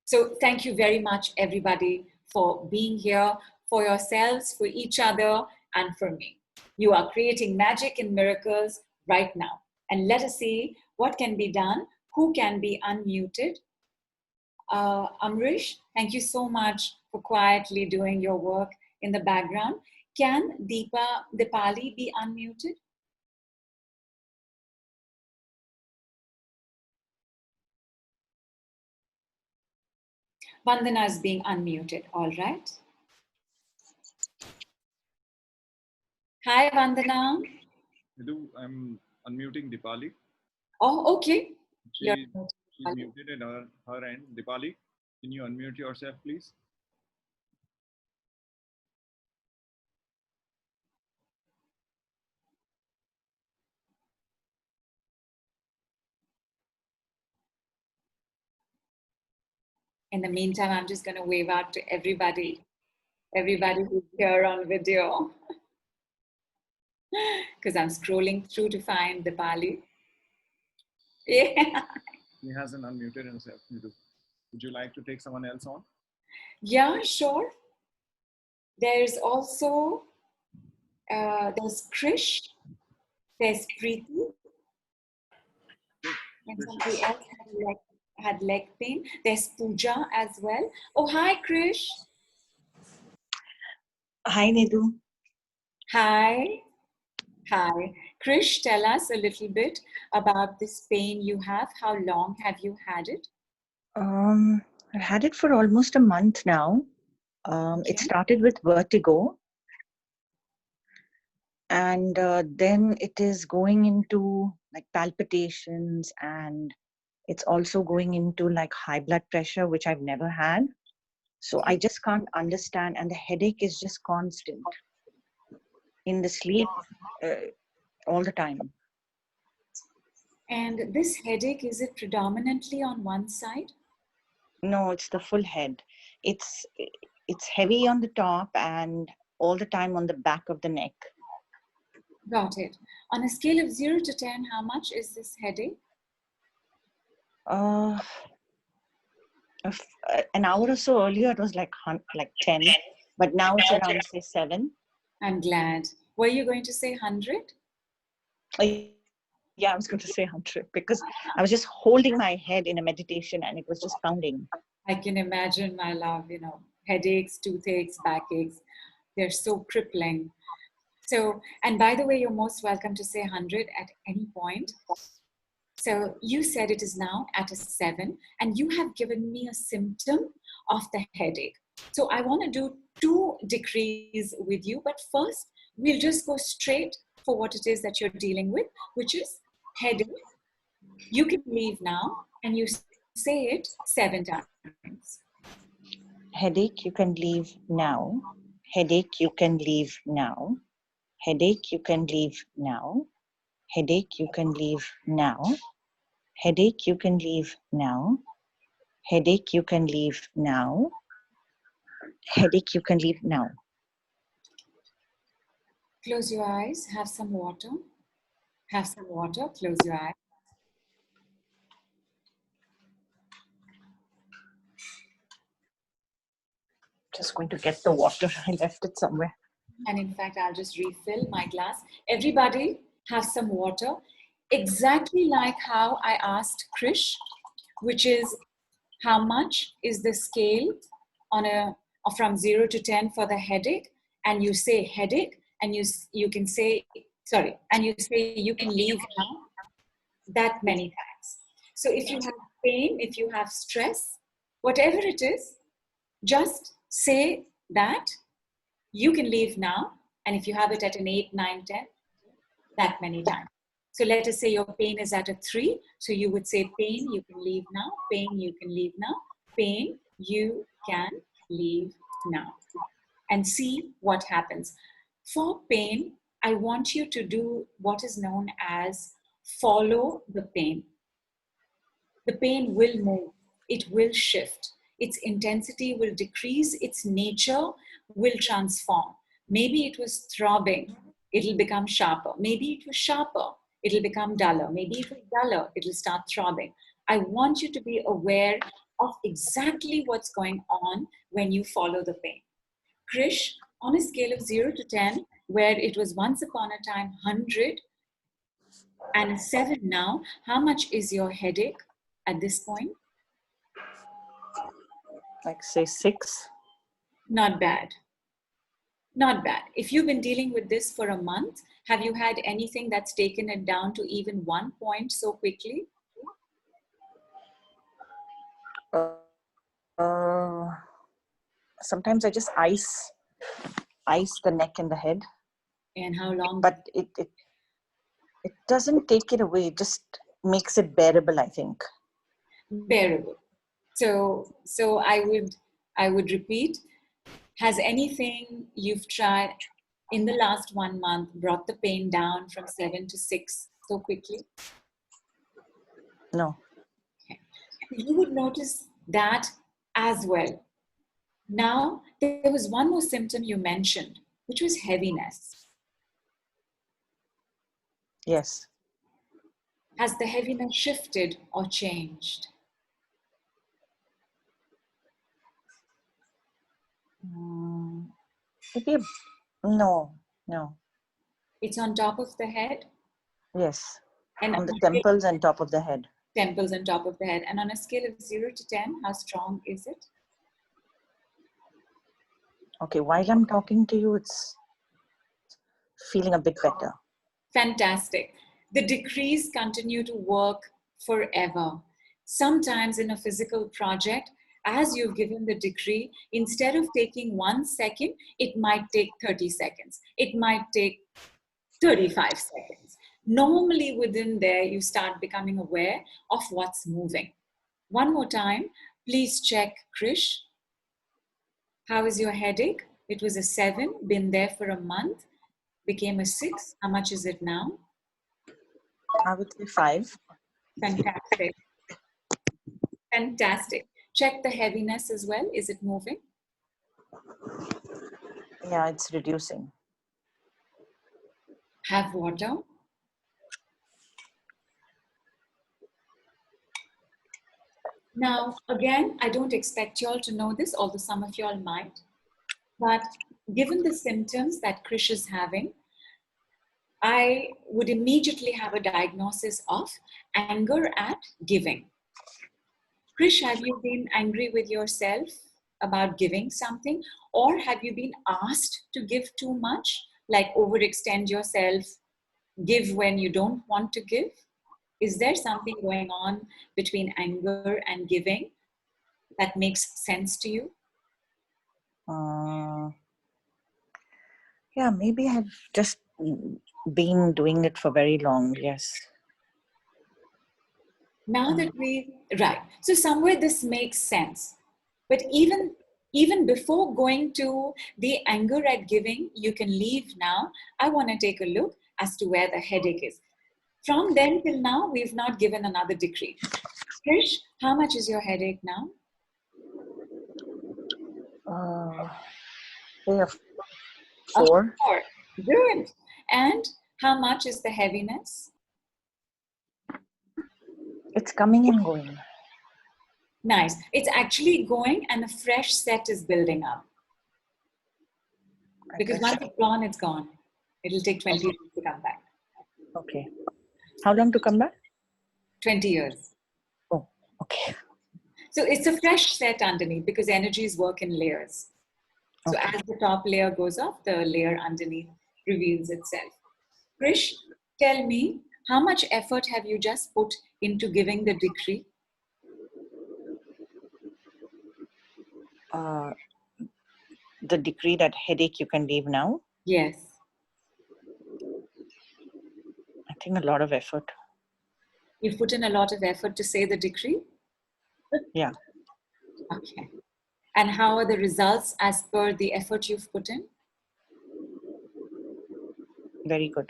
So thank you very much, everybody, for being here, for yourselves, for each other, and for me. You are creating magic and miracles right now. And let us see what can be done. Who can be unmuted? Amrish, thank you so much for quietly doing your work in the background. Can Dipali be unmuted? Vandana is being unmuted, all right. Hi, Vandana. Nidhu, I'm unmuting Dipali. Oh, okay. She's muted at her end. Dipali, can you unmute yourself, please? In the meantime, I'm just going to wave out to everybody who's here on video, because I'm scrolling through to find Dipali. Yeah. He hasn't unmuted himself, Nidhu. Would you like to take someone else on? Yeah, sure. There's also there's Krish, there's Preeti, and somebody else had leg pain. There's Pooja as well. Oh, hi, Krish. Hi, Nidhu. Hi. Hi. Krish, tell us a little bit about this pain you have. How long have you had it? I've had it for almost a month now. It started with vertigo, and then it is going into like palpitations, and it's also going into like high blood pressure, which I've never had. So I just can't understand, and the headache is just constant in the sleep all the time. And this headache, is it predominantly on one side? No, it's the full head. It's heavy on the top and all the time on the back of the neck. Got it. On a scale of 0 to 10, how much is this headache? An hour or so earlier, it was like 10, but now it's around, say, 7. I'm glad. Were you going to say 100? Yeah, I was going to say 100 because I was just holding my head in a meditation and it was just pounding. I can imagine, my love, headaches, toothaches, backaches, they're so crippling. So, and by the way, you're most welcome to say 100 at any point. So you said it is now at a 7, and you have given me a symptom of the headache. So I want to do 2 decrees with you, but first we'll just go straight for what it is that you're dealing with, which is headache. You can leave now, and you say it 7 times. Headache, you can leave now. Headache, you can leave now. Headache, you can leave now. Headache, you can leave now. Headache, you can leave now. Headache, you can leave now. Headache, you can leave now. Close your eyes, have some water. Have some water, close your eyes. Just going to get the water. I left it somewhere. And in fact, I'll just refill my glass. Everybody have some water, exactly like how I asked Krish, which is how much is the scale on from 0 to 10 for the headache, and you say headache, and you can say, sorry, and you say you can leave now that many times. So if you have pain, if you have stress, whatever it is, just say that you can leave now. And if you have it at an 8, 9, 10, that many times. So let us say your pain is at a 3. So you would say pain, you can leave now. Pain, you can leave now. Pain, you can leave now. And see what happens. For pain, I want you to do what is known as follow the pain. The pain will move. It will shift. Its intensity will decrease. Its nature will transform. Maybe it was throbbing. It'll become sharper. Maybe it was sharper. It'll become duller. Maybe it was duller. It'll start throbbing. I want you to be aware of exactly what's going on when you follow the pain. Krish, on a scale of 0 to 10, where it was once upon a time 100 and 7 now, how much is your headache at this point? Like, say, 6. Not bad. Not bad. If you've been dealing with this for a month, have you had anything that's taken it down to even 1 point so quickly? Sometimes I just ice the neck and the head. And how long? But it doesn't take it away. It just makes it bearable, I think. Bearable. So I would repeat, has anything you've tried in the last 1 month brought the pain down from 7 to 6 so quickly? No. Okay. You would notice that as well. Now, there was one more symptom you mentioned, which was heaviness. Yes. Has the heaviness shifted or changed? Maybe no. It's on top of the head? Yes, And on the temples and top of the head. Temples on top of the head. And on a scale of 0 to 10, how strong is it? Okay, while I'm talking to you, it's feeling a bit better. Fantastic. The decrees continue to work forever. Sometimes in a physical project, as you've given the decree, instead of taking 1 second, it might take 30 seconds. It might take 35 seconds. Normally within there, you start becoming aware of what's moving. One more time, please check Krish. How is your headache? It was a 7, been there for a month, became a 6. How much is it now? I would say 5. Fantastic. Fantastic. Check the heaviness as well. Is it moving? Yeah, it's reducing. Have water. Now, again, I don't expect you all to know this, although some of you all might. But given the symptoms that Krish is having, I would immediately have a diagnosis of anger at giving. Krish, have you been angry with yourself about giving something? Or have you been asked to give too much, like overextend yourself, give when you don't want to give? Is there something going on between anger and giving that makes sense to you? Yeah, maybe I've just been doing it for very long, yes. Now that right. So somewhere this makes sense. But even before going to the anger at giving, you can leave now. I want to take a look as to where the headache is. From then till now, we've not given another decree. Krish, how much is your headache now? Yeah, 4. 4. Good. And how much is the heaviness? It's coming and going. Nice. It's actually going and a fresh set is building up. Because once it's gone, it's gone. It'll take 20 years to come back. Okay. How long to come back? 20 years. Oh, okay. So it's a fresh set underneath because energies work in layers. So Okay. as the top layer goes off, the layer underneath reveals itself. Krish, tell me, how much effort have you just put into giving the decree? The decree that headache you can leave now? Yes. I think a lot of effort. You've put in a lot of effort to say the decree? Yeah. Okay. And how are the results as per the effort you've put in? Very good.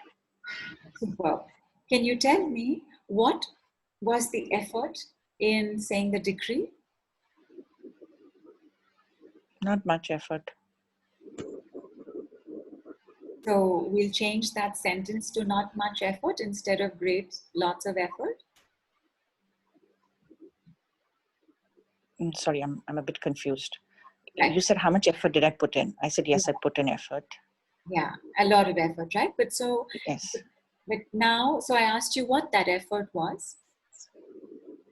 Superb. Can you tell me what was the effort in saying the decree? Not much effort. So we'll change that sentence to not much effort instead of great, lots of effort. Sorry, I'm a bit confused. Right. You said how much effort did I put in? I said, yes, I put in effort. Yeah, a lot of effort, right? But so, yes. But now, so I asked you what that effort was.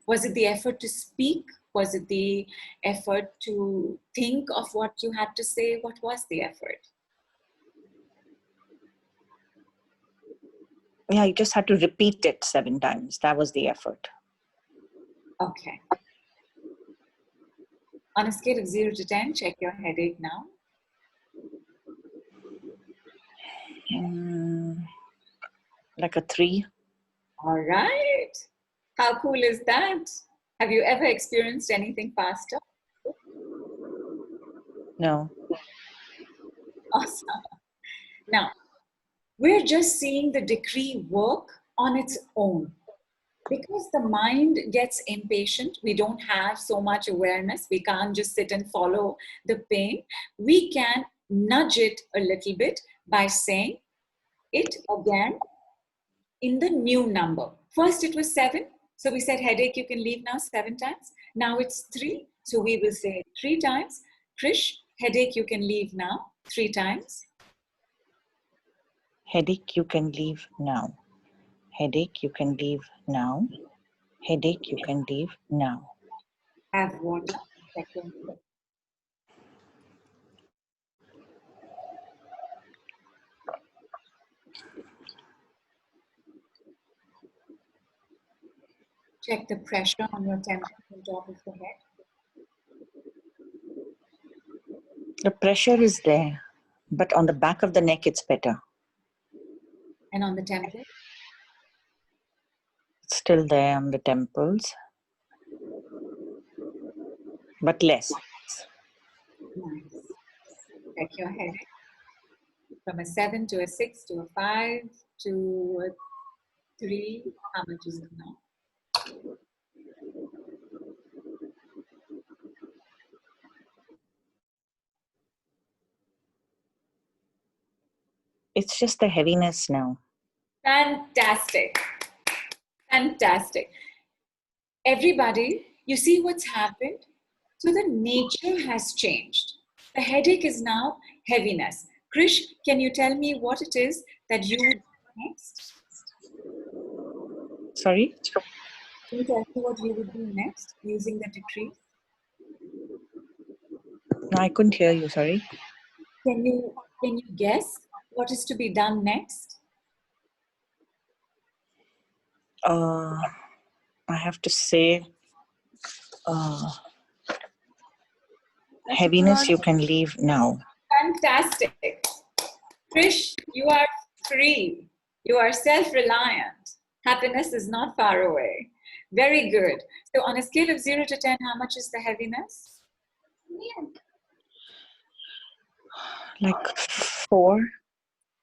Was it the effort to speak? Was it the effort to think of what you had to say? What was the effort? Yeah, you just had to repeat it 7 times. That was the effort. Okay. On a scale of 0 to 10, check your headache now. Like a 3. All right. How cool is that? Have you ever experienced anything faster? No. Awesome. Now, we're just seeing the decree work on its own. Because the mind gets impatient, we don't have so much awareness, we can't just sit and follow the pain. We can nudge it a little bit by saying it again in the new number. First it was 7. So we said, headache, you can leave now 7 times. Now it's 3. So we will say 3 times. Krish, headache, you can leave now 3 times. Headache, you can leave now. Headache, you can leave now. Headache, you can leave now. Have water. Second. Check the pressure on your temple on top of the head. The pressure is there, but on the back of the neck, it's better. And on the temple? It's still there on the temples, but less. Nice. Check your head. From a 7 to a 6 to a 5 to a 3. How much is it now? It's just the heaviness now. Fantastic. Fantastic. Everybody, you see what's happened? So the nature has changed. The headache is now heaviness. Krish, can you tell me what it is that you would do next? Sorry? Can you tell me what you would do next using the decree? No, I couldn't hear you, sorry. Can you guess what is to be done next? I have to say, heaviness you can leave now. Fantastic. Krish, you are free. You are self-reliant. Happiness is not far away. Very good. So on a scale of 0 to 10, how much is the heaviness? Like 4.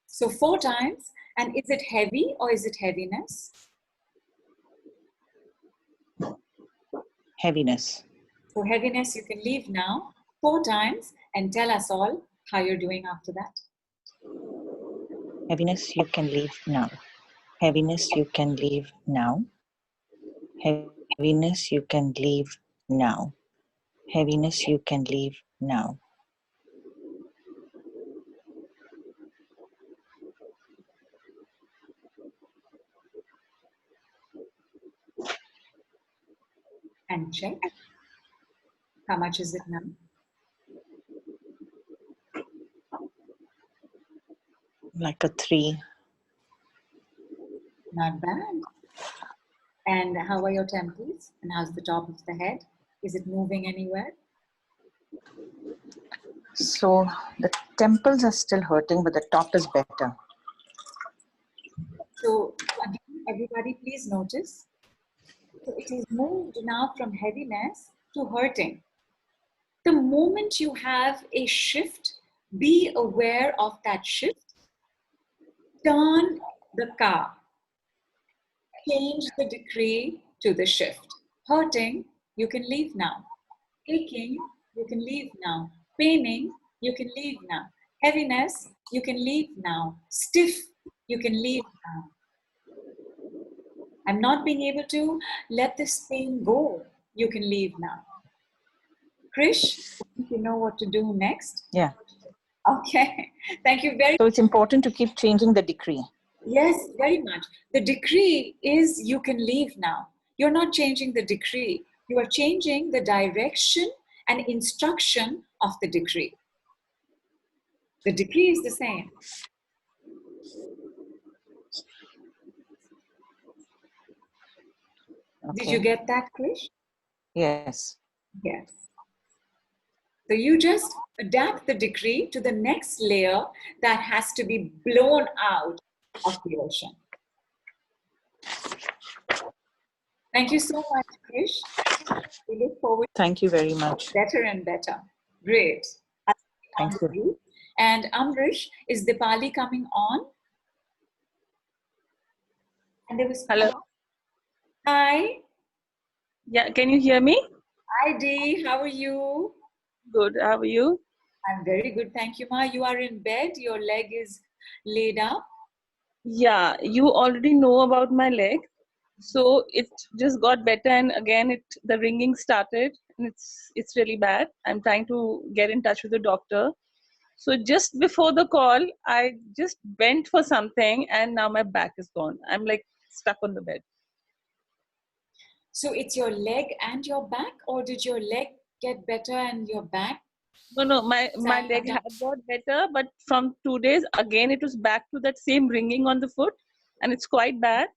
So 4 times. And is it heavy or is it heaviness? Heaviness. So heaviness you can leave now 4 times and tell us all how you're doing after that. Heaviness you can leave now. Heaviness you can leave now. Heaviness you can leave now. Heaviness you can leave now. And check. How much is it now? Like a 3. Not bad. And how are your temples? And how's the top of the head? Is it moving anywhere? So the temples are still hurting, but the top is better. So again, everybody please notice. So it is moved now from heaviness to hurting. The moment you have a shift, be aware of that shift. Turn the car. Change the decree to the shift. Hurting, you can leave now. Aching, you can leave now. Paining, you can leave now. Heaviness, you can leave now. Stiff, you can leave now. I'm not being able to let this pain go. You can leave now. Krish, you know what to do next? Yeah. Okay. Thank you very much. So it's important to keep changing the decree. Yes, very much. The decree is you can leave now. You're not changing the decree. You are changing the direction and instruction of the decree. The decree is the same. Okay. Did you get that, Krish? Yes. Yes. So you just adapt the decree to the next layer that has to be blown out of the ocean. Thank you so much, Krish. We look forward Thank you very much. to better and better. Great. Thank you. And Amrish, is Dipali coming on? And there was Hello. Hi. Yeah, can you hear me? Hi Dee, how are you? Good. How are you? I'm very good, thank you, Ma. You are in bed, your leg is laid up. Yeah, you already know about my leg. So it just got better, and again the ringing started, and it's really bad. I'm trying to get in touch with the doctor. So just before the call, I just bent for something, and now my back is gone. I'm like stuck on the bed. So it's your leg and your back, or did your leg get better and your back? No, my Sat leg down? had got better, but from 2 days again it was back to that same ringing on the foot, and it's quite bad.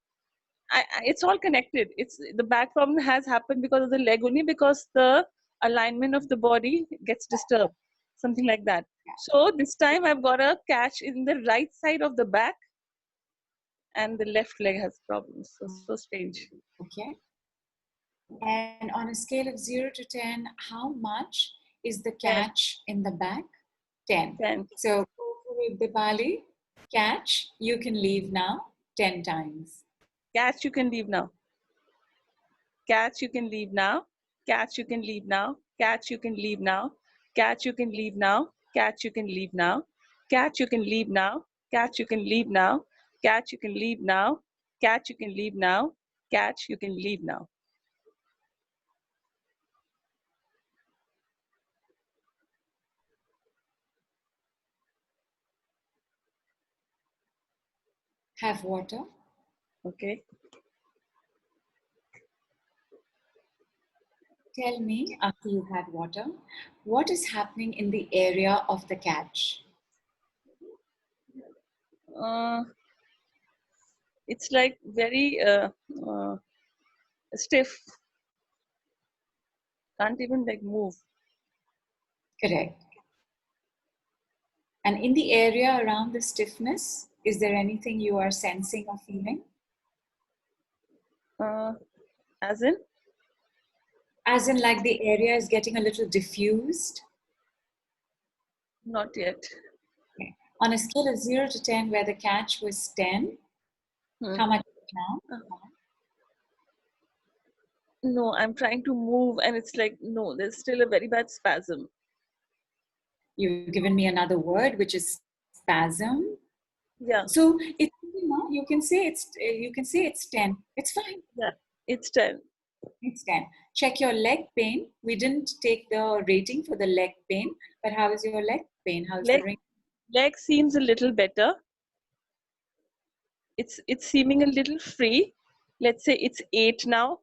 It's all connected. It's the back problem has happened because of the leg only, because the alignment of the body gets disturbed, something like that. So this time I've got a catch in the right side of the back, and the left leg has problems. So strange. Okay. And on a scale of 0 to 10, how much is the 10, catch in the back? 10. 10. So go for it, Dipali. Catch, you can leave now 10 times. Catch, you can leave now. Catch, you can leave now. Catch, you can leave now. Catch, you can leave now. Catch, you can leave now. Catch, you can leave now. Catch, you can leave now. Catch, you can leave now. Catch, you can leave now. Catch, you can leave now. Catch, you can leave now. Have water. Okay. Tell me, after you've had water, what is happening in the area of the catch? Uh, it's like very stiff. Can't even like move. Correct. And in the area around the stiffness, is there anything you are sensing or feeling? As in? As in, like the area is getting a little diffused? Not yet. Okay. On a scale of 0 to 10, where the catch was 10, how much is it now? No, I'm trying to move, and it's like, no, there's still a very bad spasm. You've given me another word, which is spasm. Yeah. So it's, you can say it's 10. It's fine. Yeah, it's 10. It's 10. Check your leg pain. We didn't take the rating for the leg pain, but how is your leg pain? How's the ring? Leg seems a little better. It's seeming a little free. Let's say it's 8 now.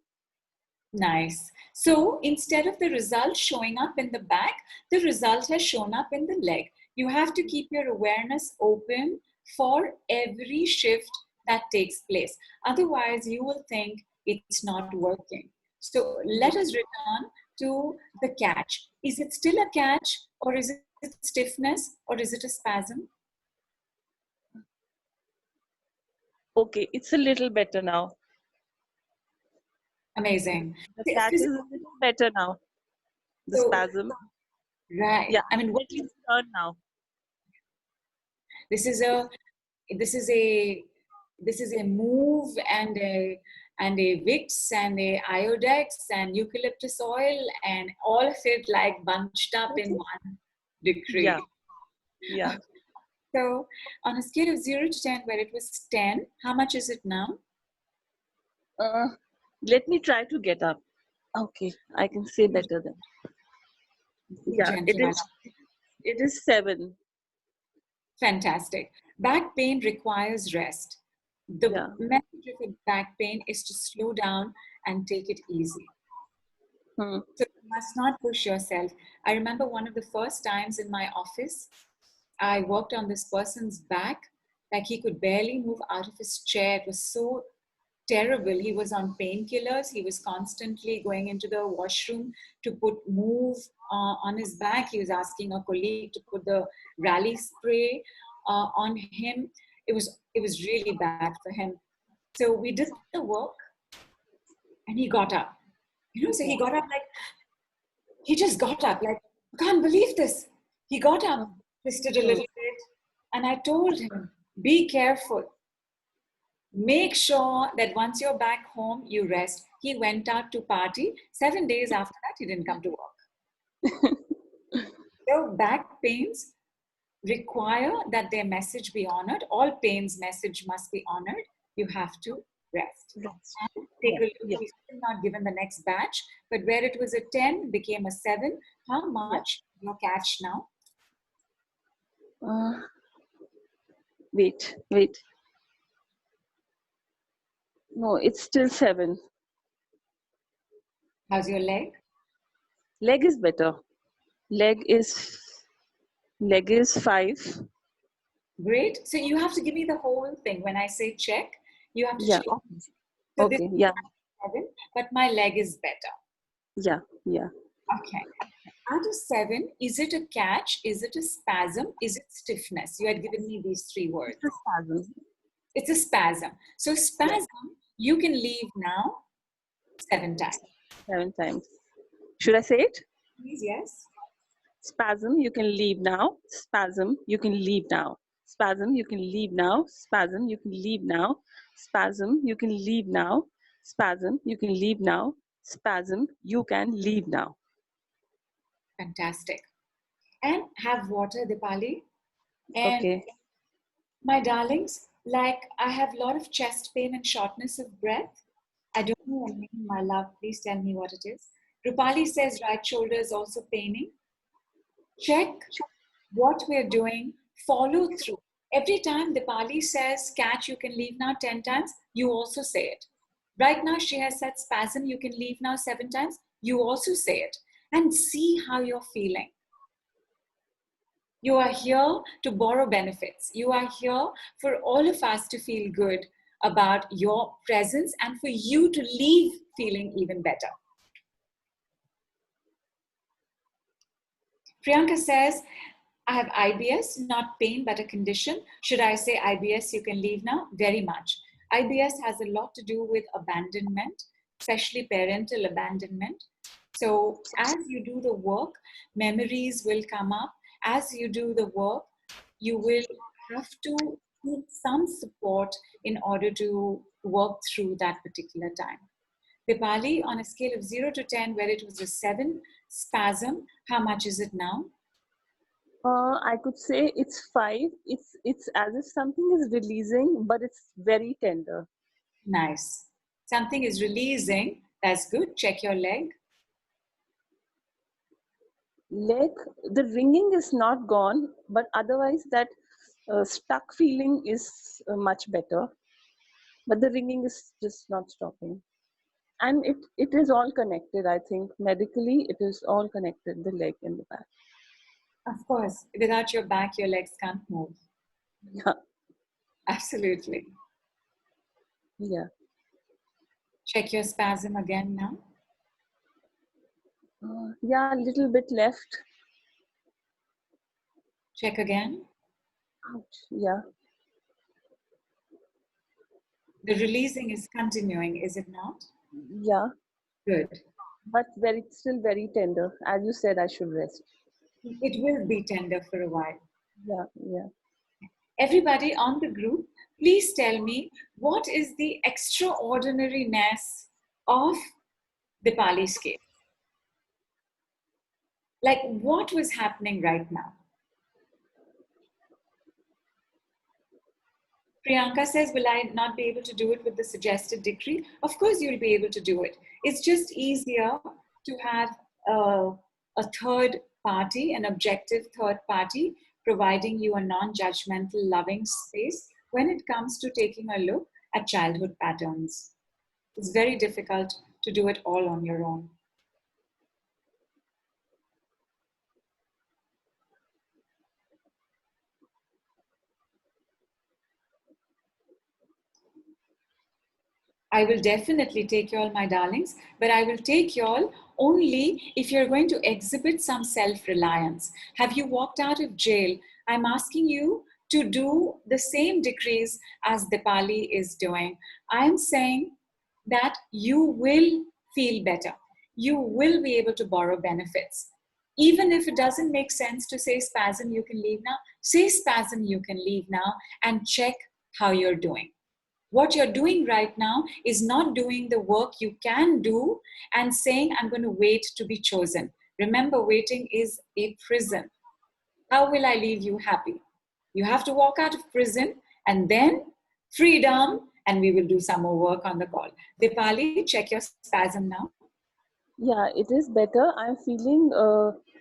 Nice. So instead of the result showing up in the back, the result has shown up in the leg. You have to keep your awareness open for every shift that takes place. Otherwise, you will think it's not working. So let us return to the catch. Is it still a catch, or is it stiffness, or is it a spasm? Okay, it's a little better now. Amazing. The catch is a little better now. The spasm. Right. Yeah, I mean, what it's turn now. This is a move and a Vicks and a Iodex and eucalyptus oil and all of it like bunched up in one decree. Yeah. Yeah. So on a scale of 0 to 10, where it was 10, how much is it now? Let me try to get up. Okay, I can say better then. Yeah, it is 7. Fantastic. Back pain requires rest. The message of a back pain is to slow down and take it easy. So you must not push yourself. I remember one of the first times in my office, I worked on this person's back, like he could barely move out of his chair. It was so terrible. He was on painkillers. He was constantly going into the washroom to move on his back. He was asking a colleague to put the rally spray on him. It was really bad for him. So we did the work, and he got up. So he got up he just got up like, I can't believe this. He got up, twisted a little bit, and I told him, be careful. Make sure that once you're back home, you rest. He went out to party. 7 days after that, he didn't come to work. So back pains require that their message be honored. All pains message must be honored. You have to rest. Rest. And take a look, Yeah. we've still not given the next batch, but where it was a 10 became a 7. How much your catch now? Wait. No, it's still 7. How's your leg? Leg is better. Leg is 5. Great. So you have to give me the whole thing. When I say check, you have to Yeah. check. So this Okay. is Yeah. 7, but my leg is better. Yeah. Okay. Out of 7, is it a catch? Is it a spasm? Is it stiffness? You had given me these 3 words. It's a spasm. It's a spasm. So spasm, you can leave now 7 times. 7 times. Should I say it? Please, yes. Spasm, you can leave now. Spasm, you can leave now. Spasm, you can leave now. Spasm, you can leave now. Spasm, you can leave now. Spasm, you can leave now. Spasm, you can leave now. Fantastic. And have water, Dipali. And Okay. my darlings, like I have a lot of chest pain and shortness of breath. I don't know your name, my love. Please tell me what it is. Rupali says right shoulder is also paining. Check what we're doing. Follow through. Every time Dipali says catch, you can leave now 10 times, you also say it. Right now, she has said spasm, you can leave now 7 times, you also say it. And see how you're feeling. You are here to borrow benefits. You are here for all of us to feel good about your presence and for you to leave feeling even better. Priyanka says, I have IBS, not pain, but a condition. Should I say IBS, you can leave now? Very much. IBS has a lot to do with abandonment, especially parental abandonment. So as you do the work, memories will come up. As you do the work, you will have to need some support in order to work through that particular time. Dipali, on a scale of 0 to 10, where it was a 7 spasm, how much is it now? I could say it's 5. It's as if something is releasing, but it's very tender. Nice. Something is releasing. That's good. Check your leg. Leg, the ringing is not gone, but otherwise that stuck feeling is much better. But the ringing is just not stopping. And it is all connected. I think medically it is all connected, the leg and the back. Of course, without your back, your legs can't move. Yeah. Absolutely. Yeah. Check your spasm again now. Yeah, a little bit left. Check again. Ouch. Yeah. The releasing is continuing, is it not? Yeah. Good. But still very tender. As you said, I should rest. It will be tender for a while. Yeah. Everybody on the group, please tell me what is the extraordinariness of Dipali's case? Like what was happening right now? Priyanka says, will I not be able to do it with the suggested decree? Of course you'll be able to do it. It's just easier to have a third party, an objective third party, providing you a non-judgmental, loving space when it comes to taking a look at childhood patterns. It's very difficult to do it all on your own. I will definitely take you all, my darlings, but I will take you all only if you're going to exhibit some self-reliance. Have you walked out of jail? I'm asking you to do the same decrees as Dipali is doing. I'm saying that you will feel better. You will be able to borrow benefits. Even if it doesn't make sense to say spasm, you can leave now, say spasm, you can leave now, and check how you're doing. What you're doing right now is not doing the work you can do and saying, I'm going to wait to be chosen. Remember, waiting is a prison. How will I leave you happy? You have to walk out of prison and then freedom and we will do some more work on the call. Dipali, check your spasm now. Yeah, it is better. I'm feeling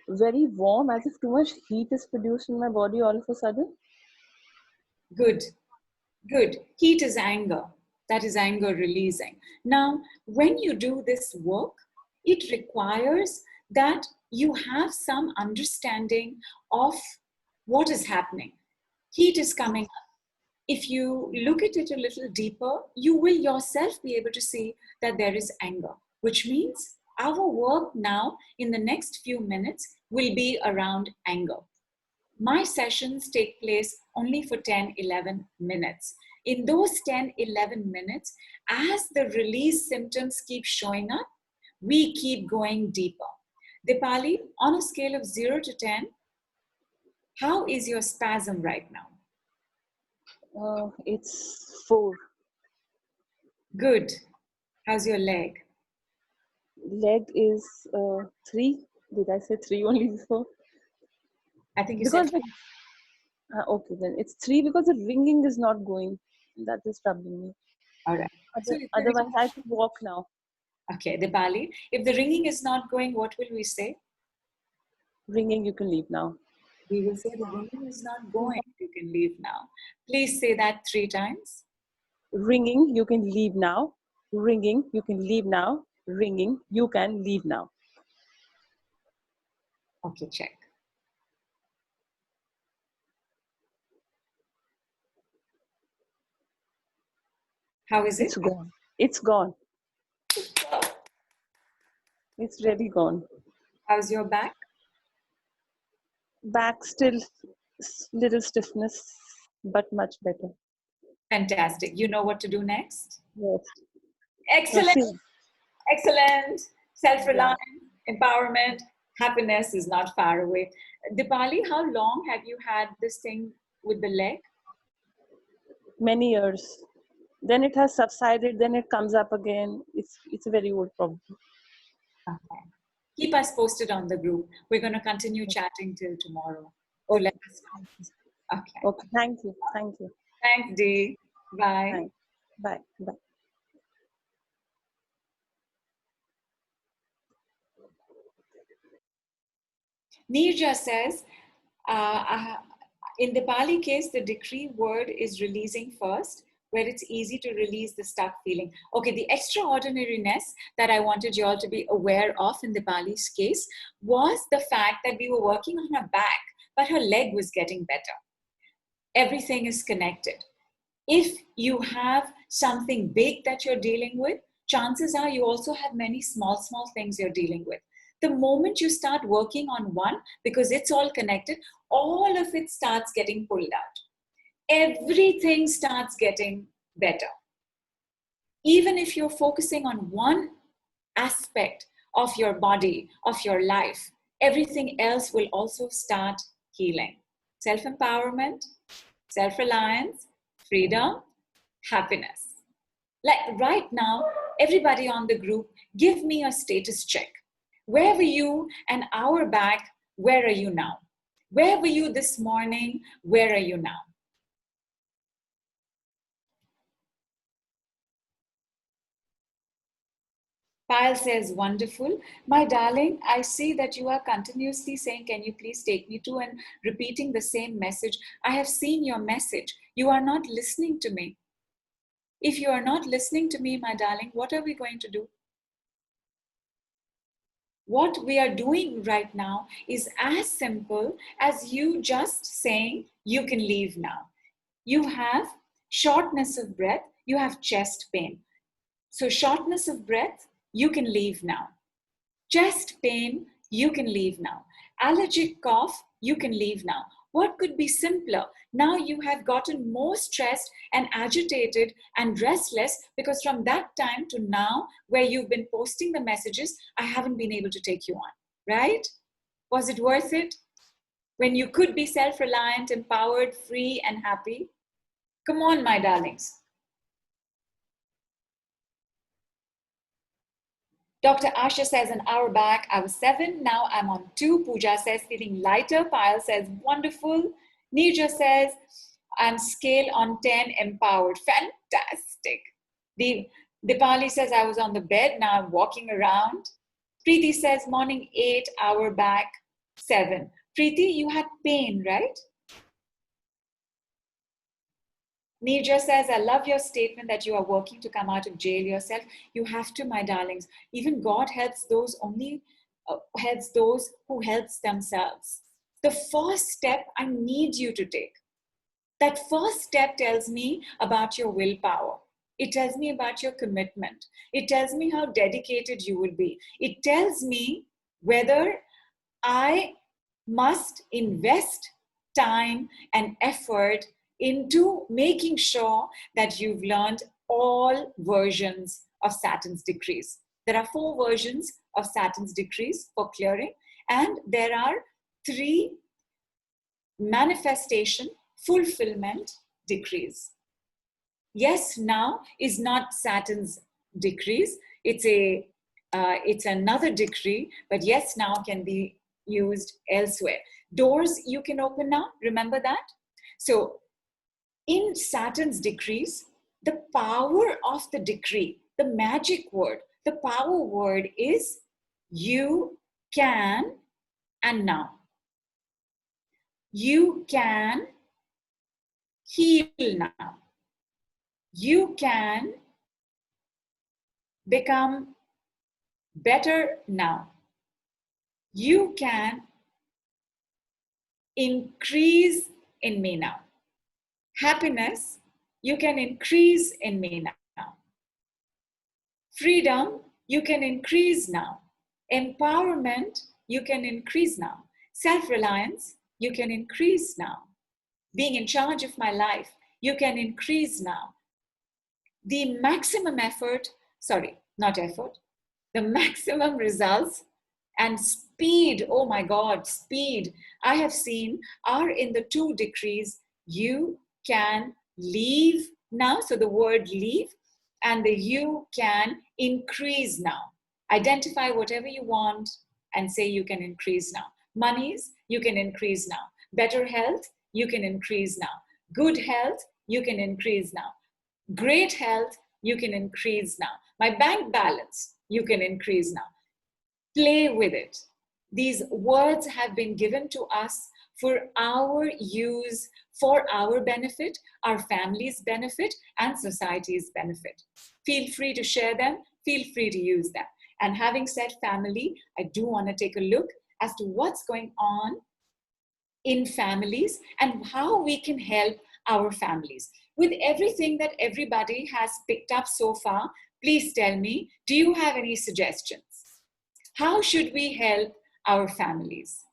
very warm, as if too much heat is produced in my body all of a sudden. Good, good. Heat is anger. That is anger releasing. Now, when you do this work, it requires that you have some understanding of what is happening. Heat is coming up. If you look at it a little deeper, you will yourself be able to see that there is anger, which means our work now in the next few minutes will be around anger. My sessions take place only for 10, 11 minutes. In those 10, 11 minutes, as the release symptoms keep showing up, we keep going deeper. Dipali, on a scale of 0 to 10, how is your spasm right now? It's 4. Good. How's your leg? Leg is 3. Did I say 3 only before? I think you Because said okay, then it's 3 because the ringing is not going. That is troubling me. all right. So Otherwise, I can walk now. okay, Dipali, if the ringing is not going, what will we say? Ringing, you can leave now. We will say the ringing is not going. You can leave now. Please say that 3 times. Ringing, you can leave now. Ringing, you can leave now. Ringing, you can leave now. Okay, check. How is it? It's gone. It's gone. It's really gone. How's your back? Back still little stiffness, but much better. Fantastic. You know what to do next? Yes. Excellent. Proceed. Excellent. Self-reliance, empowerment, happiness is not far away. Dipali, how long have you had this thing with the leg? Many years. Then it has subsided, then it comes up again. It's a very old problem. Okay. Keep us posted on the group. We're going to continue chatting till tomorrow. So let us know. Okay. Okay. Thank you. Thank you. Thanks, Dee. Bye. Thanks. Bye. Bye. Nirja says, in the Pali case, the decree word is releasing first, where it's easy to release the stuck feeling. Okay, the extraordinariness that I wanted you all to be aware of in the Pali's case was the fact that we were working on her back, but her leg was getting better. Everything is connected. If you have something big that you're dealing with, chances are you also have many small things you're dealing with. The moment you start working on one, because it's all connected, all of it starts getting pulled out. Everything starts getting better. Even if you're focusing on one aspect of your body, of your life, everything else will also start healing. Self-empowerment, self-reliance, freedom, happiness. Like right now, everybody on the group, give me a status check. Where were you an hour back? Where are you now? Where were you this morning? Where are you now? Payal says, wonderful. My darling, I see that you are continuously saying, can you please take me to, and repeating the same message. I have seen your message. You are not listening to me. If you are not listening to me, my darling, what are we going to do? What we are doing right now is as simple as you just saying, you can leave now. You have shortness of breath, you have chest pain. So shortness of breath, you can leave now. Chest pain, you can leave now. Allergic cough, you can leave now. What could be simpler? Now you have gotten more stressed and agitated and restless because from that time to now, where you've been posting the messages, I haven't been able to take you on, right? Was it worth it? When you could be self-reliant, empowered, free, and happy? Come on, my darlings. Dr. Asha says, an hour back, I was 7. Now I'm on 2. Pooja says, feeling lighter. Payal says, wonderful. Nirja says, and scale on 10, empowered. Fantastic. Dipali says, I was on the bed, now I'm walking around. Preeti says, morning 8, hour back 7. Preeti, you had pain, right? Nidhu says, I love your statement that you are working to come out of jail yourself. You have to, my darlings. Even God helps those helps those who helps themselves. The first step I need you to take. That first step tells me about your willpower. It tells me about your commitment. It tells me how dedicated you will be. It tells me whether I must invest time and effort into making sure that you've learned all versions of Saturn's decrees. There are 4 versions of Saturn's decrees for clearing, and there are 3 manifestation, fulfillment decrees. Yes, now is not Saturn's decrees. It's another decree, but yes, now can be used elsewhere. Doors you can open now, remember that? So in Saturn's decrees, the power of the decree, the magic word, the power word is you can and now. You can heal now. You can become better now. You can increase in me now. Happiness, you can increase in me now. Freedom, you can increase now. Empowerment, you can increase now. Self-reliance, you can increase now. Being in charge of my life, you can increase now. The maximum effort, the maximum results and speed, oh my God, speed, I have seen are in the 2 decrees. You can leave now, so the word leave, and the you can increase now. Identify whatever you want and say you can increase now. Monies, you can increase now. Better health, you can increase now. Good health, you can increase now. Great health, you can increase now. My bank balance, you can increase now. Play with it. These words have been given to us for our use, for our benefit, our family's benefit, and society's benefit. Feel free to share them, feel free to use them. And having said family, I do want to take a look as to what's going on in families and how we can help our families. With everything that everybody has picked up so far, please tell me, do you have any suggestions? How should we help our families?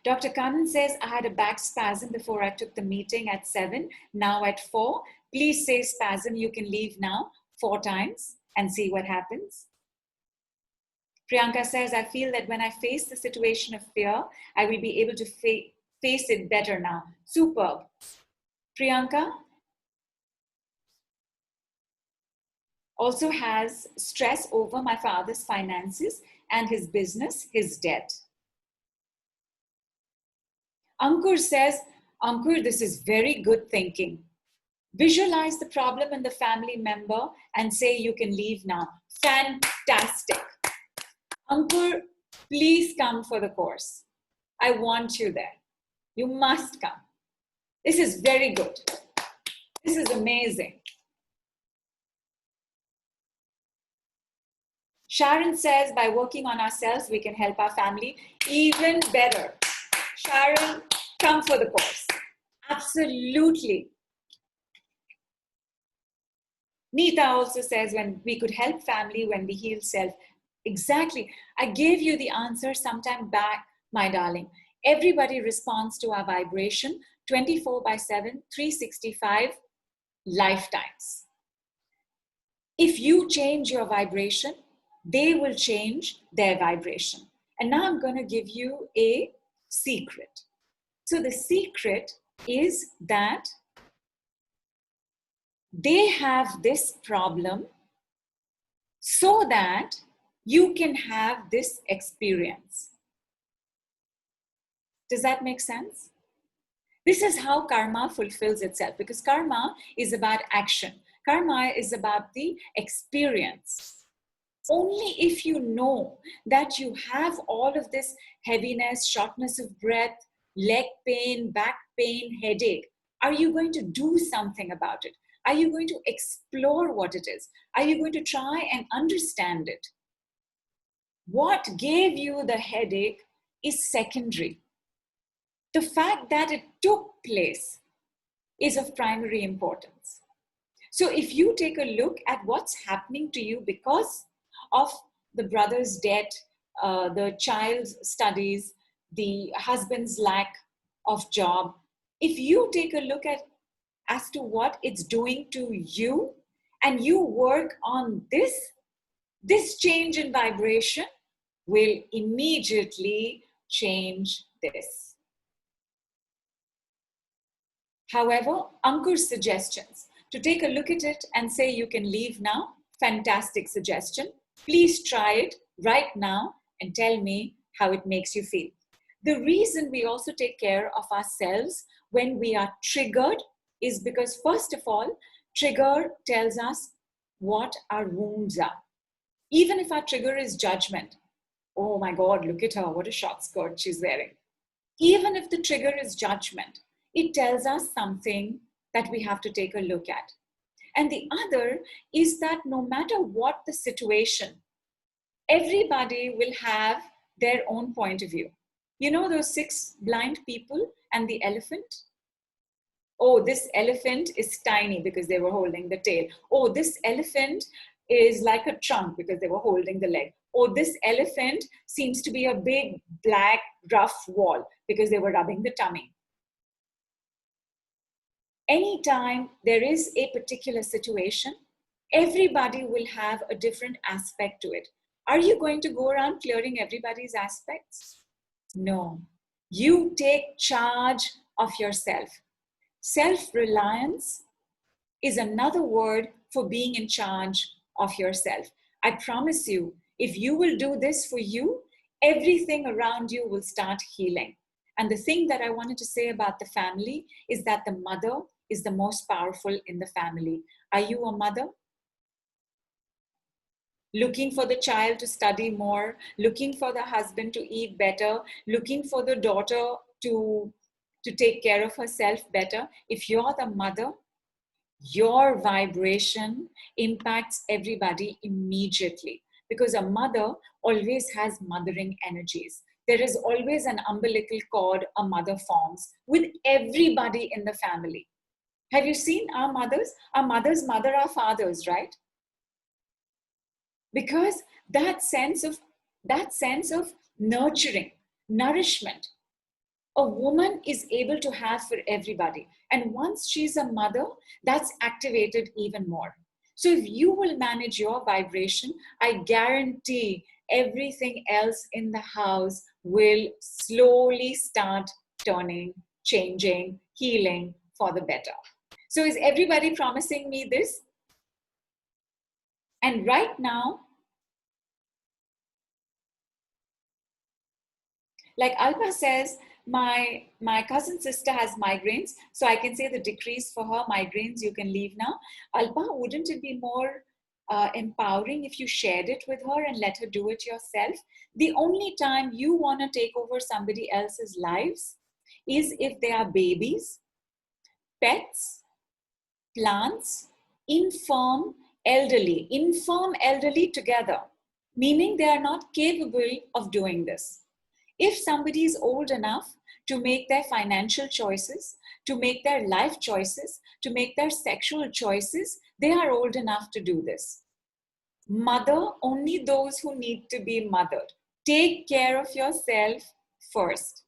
Dr. Kanan says, I had a back spasm before I took the meeting at 7, now at 4. Please say spasm, you can leave now 4 times and see what happens. Priyanka says, I feel that when I face the situation of fear, I will be able to face it better now. Superb. Priyanka also has stress over my father's finances and his business, his debt. Ankur says, Ankur, this is very good thinking. Visualize the problem in the family member and say you can leave now. Fantastic. Ankur, please come for the course. I want you there. You must come. This is very good. This is amazing. Sharon says, by working on ourselves, we can help our family even better. Sharon, come for the course. Absolutely. Neeta also says, when we could help family when we heal self. Exactly. I gave you the answer sometime back, my darling. Everybody responds to our vibration 24/7, 365 lifetimes. If you change your vibration, they will change their vibration. And now I'm going to give you a secret. So the secret is that they have this problem so that you can have this experience. Does that make sense? This is how karma fulfills itself, because karma is about action. Karma is about the experience. Only if you know that you have all of this heaviness, shortness of breath, leg pain, back pain, headache, are you going to do something about it? Are you going to explore what it is? Are you going to try and understand it? What gave you the headache is secondary. The fact that it took place is of primary importance. So if you take a look at what's happening to you because of the brother's death, the child's studies, the husband's lack of job, if you take a look at as to what it's doing to you and you work on this change in vibration will immediately change this. However, Ankur's suggestions to take a look at it and say you can leave now, fantastic suggestion. Please try it right now and tell me how it makes you feel. The reason we also take care of ourselves when we are triggered is because, first of all, trigger tells us what our wounds are. Even if our trigger is judgment, oh my God, look at her, what a short skirt she's wearing. Even if the trigger is judgment, it tells us something that we have to take a look at. And the other is that no matter what the situation, everybody will have their own point of view. You know those 6 blind people and the elephant? Oh, this elephant is tiny because they were holding the tail. Oh, this elephant is like a trunk because they were holding the leg. Oh, this elephant seems to be a big, black, rough wall because they were rubbing the tummy. Anytime there is a particular situation, everybody will have a different aspect to it. Are you going to go around clearing everybody's aspects? No. You take charge of yourself. Self-reliance is another word for being in charge of yourself. I promise you, if you will do this for you, everything around you will start healing. And the thing that I wanted to say about the family is that the mother is the most powerful in the family. Are you a mother? Looking for the child to study more, looking for the husband to eat better, looking for the daughter to take care of herself better. If you're the mother, your vibration impacts everybody immediately, because a mother always has mothering energies. There is always an umbilical cord a mother forms with everybody in the family. Have you seen our mothers? Our mothers mother our fathers, right? Because that sense of nurturing, nourishment, a woman is able to have for everybody. And once she's a mother, that's activated even more. So if you will manage your vibration, I guarantee everything else in the house will slowly start turning, changing, healing for the better. So is everybody promising me this? And right now, like Alpa says, my cousin sister has migraines, so I can say the decrease for her migraines, you can leave now. Alpa, wouldn't it be more empowering if you shared it with her and let her do it yourself? The only time you want to take over somebody else's lives is if they are babies, pets, plants, infirm elderly together, meaning they are not capable of doing this. If somebody is old enough to make their financial choices, to make their life choices, to make their sexual choices, they are old enough to do this. Mother only those who need to be mothered. Take care of yourself first.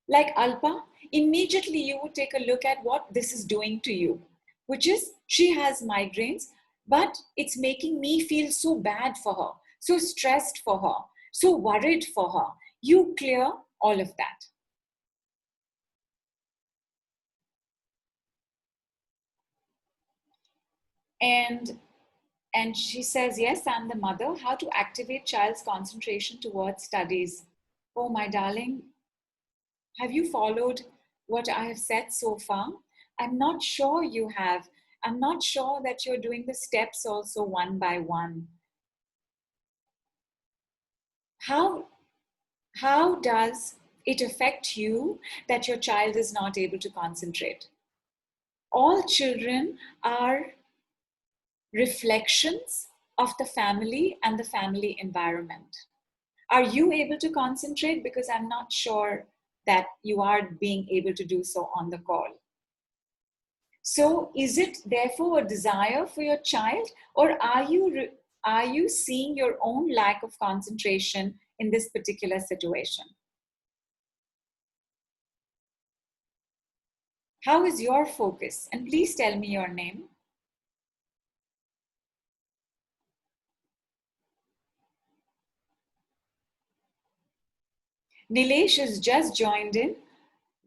Like Alpa, immediately you would take a look at what this is doing to you, which is she has migraines, but it's making me feel so bad for her, so stressed for her, so worried for her. You clear all of that. And she says, yes, I'm the mother. How to activate child's concentration towards studies? Oh, my darling, have you followed what I have said so far? I'm not sure you have. I'm not sure that you're doing the steps also one by one. How does it affect you that your child is not able to concentrate? All children are reflections of the family and the family environment. Are you able to concentrate? Because I'm not sure that you are being able to do so on the call. So is it therefore a desire for your child, or are you seeing your own lack of concentration in this particular situation? How is your focus? And please tell me your name. Nilesh has just joined in.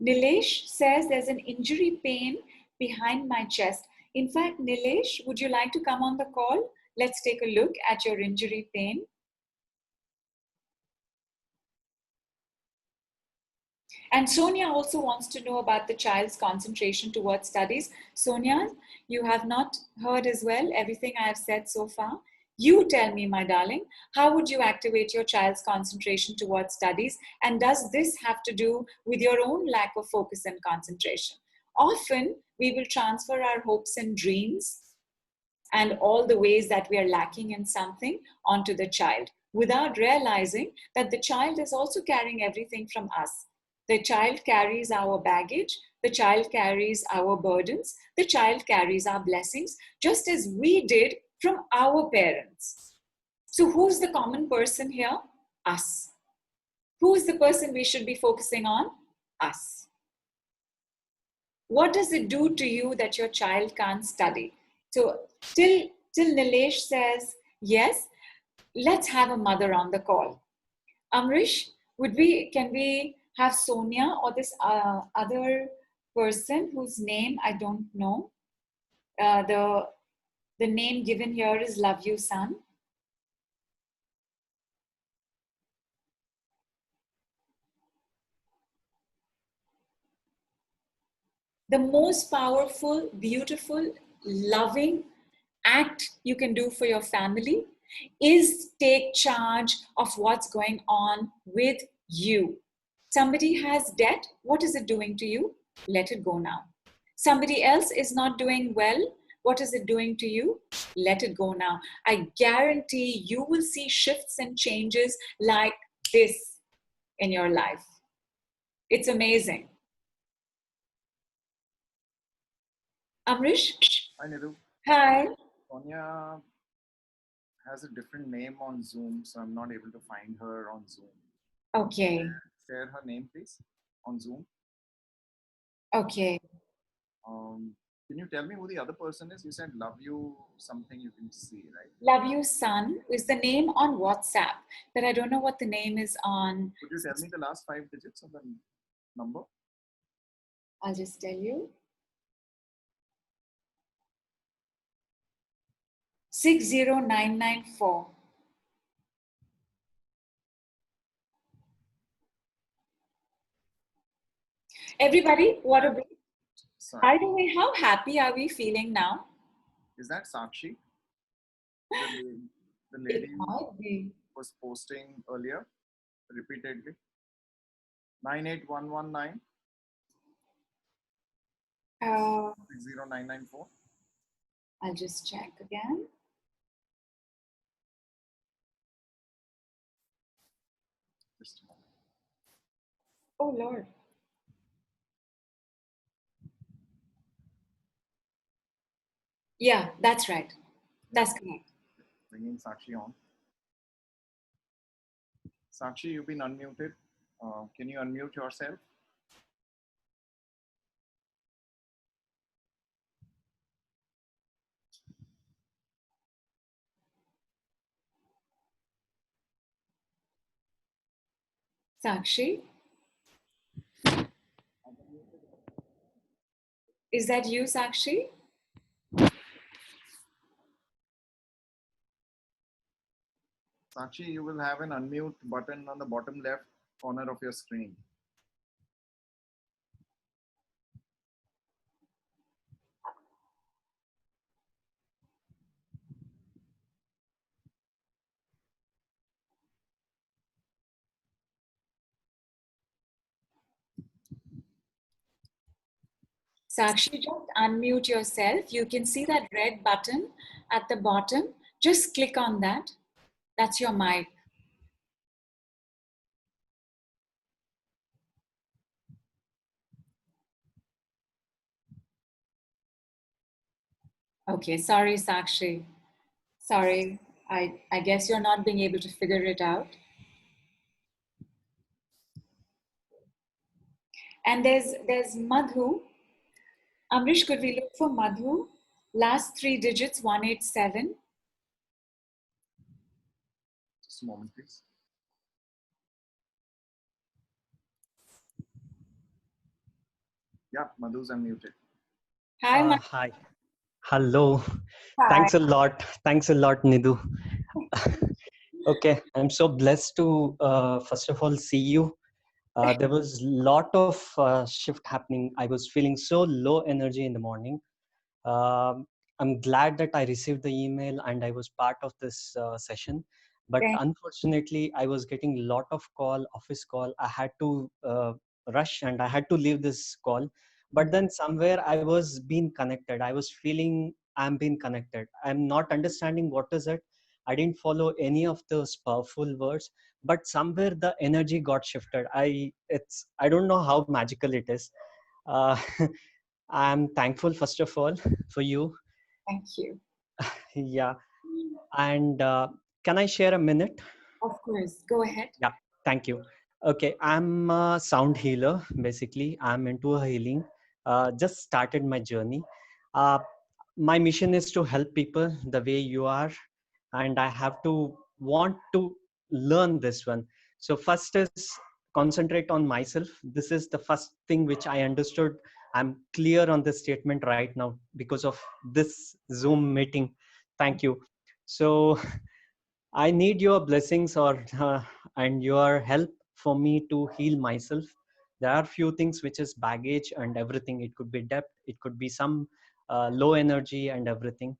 Nilesh says there's an injury pain behind my chest. In fact, Nilesh, would you like to come on the call? Let's take a look at your injury pain. And Sonia also wants to know about the child's concentration towards studies. Sonia, you have not heard as well everything I have said so far. You tell me, my darling, how would you activate your child's concentration towards studies? And does this have to do with your own lack of focus and concentration? Often, we will transfer our hopes and dreams and all the ways that we are lacking in something onto the child without realizing that the child is also carrying everything from us. The child carries our baggage, the child carries our burdens, the child carries our blessings, just as we did from our parents. So, who's the common person here? Us. Who's the person we should be focusing on? Us. What does it do to you that your child can't study? So, till Nilesh says yes, let's have a mother on the call. Amrish, can we have Sonia or this other person whose name I don't know? The name given here is Love You Son. The most powerful, beautiful, loving act you can do for your family is take charge of what's going on with you. Somebody has debt. What is it doing to you? Let it go now. Somebody else is not doing well. What is it doing to you? Let it go now. I guarantee you will see shifts and changes like this in your life. It's amazing. Amrish? Hi, Nidhu. Hi. Sonia has a different name on Zoom, so I'm not able to find her on Zoom. Okay. Share her name, please, on Zoom. Okay. Can you tell me who the other person is? You said Love You something you can see, right? Love You Son is the name on WhatsApp, but I don't know what the name is on. Could you tell me the last 5 digits of the number? I'll just tell you. 60994. Everybody, what a break. By the way, how happy are we feeling now? Is that Sakshi? The lady was posting earlier repeatedly. 98119 60994. I'll just check again. Just a moment. Oh Lord. Yeah, that's right. That's correct. Bringing Sakshi on. Sakshi, you've been unmuted. Can you unmute yourself? Sakshi? Is that you, Sakshi? Sakshi, you will have an unmute button on the bottom left corner of your screen. Sakshi, just unmute yourself. You can see that red button at the bottom. Just click on that. That's your mic. Okay, sorry, Sakshi. Sorry, I guess you're not being able to figure it out. And there's Madhu. Amrish, could we look for Madhu? Last 3 digits, 187. Just a moment, please. Yeah, Madhu's unmuted. Hi, Madhu. Hi. Hello. Hi. Thanks a lot. Thanks a lot, Nidhu. Okay, I'm so blessed to first of all see you. There was a lot of shift happening. I was feeling so low energy in the morning. I'm glad that I received the email and I was part of this session. But Thank unfortunately, I was getting a lot of office call. I had to rush and I had to leave this call. But then somewhere I was being connected. I was feeling I'm being connected. I'm not understanding what is it. I didn't follow any of those powerful words, but somewhere the energy got shifted. I don't know how magical it is. Uh, I'm thankful first of all for you. Thank you. Yeah. And can I share a minute? Of course, go ahead. Yeah, thank you. Okay, I'm a sound healer. Basically, I'm into a healing. Just started my journey. Uh, my mission is to help people the way you are, and I have to want to learn this one. So first is concentrate on myself. This is the first thing which I understood. I'm clear on this statement right now because of this Zoom meeting. Thank you. So I need your blessings or and your help for me to heal myself. There are few things which is baggage and everything. It could be depth, it could be some low energy and everything.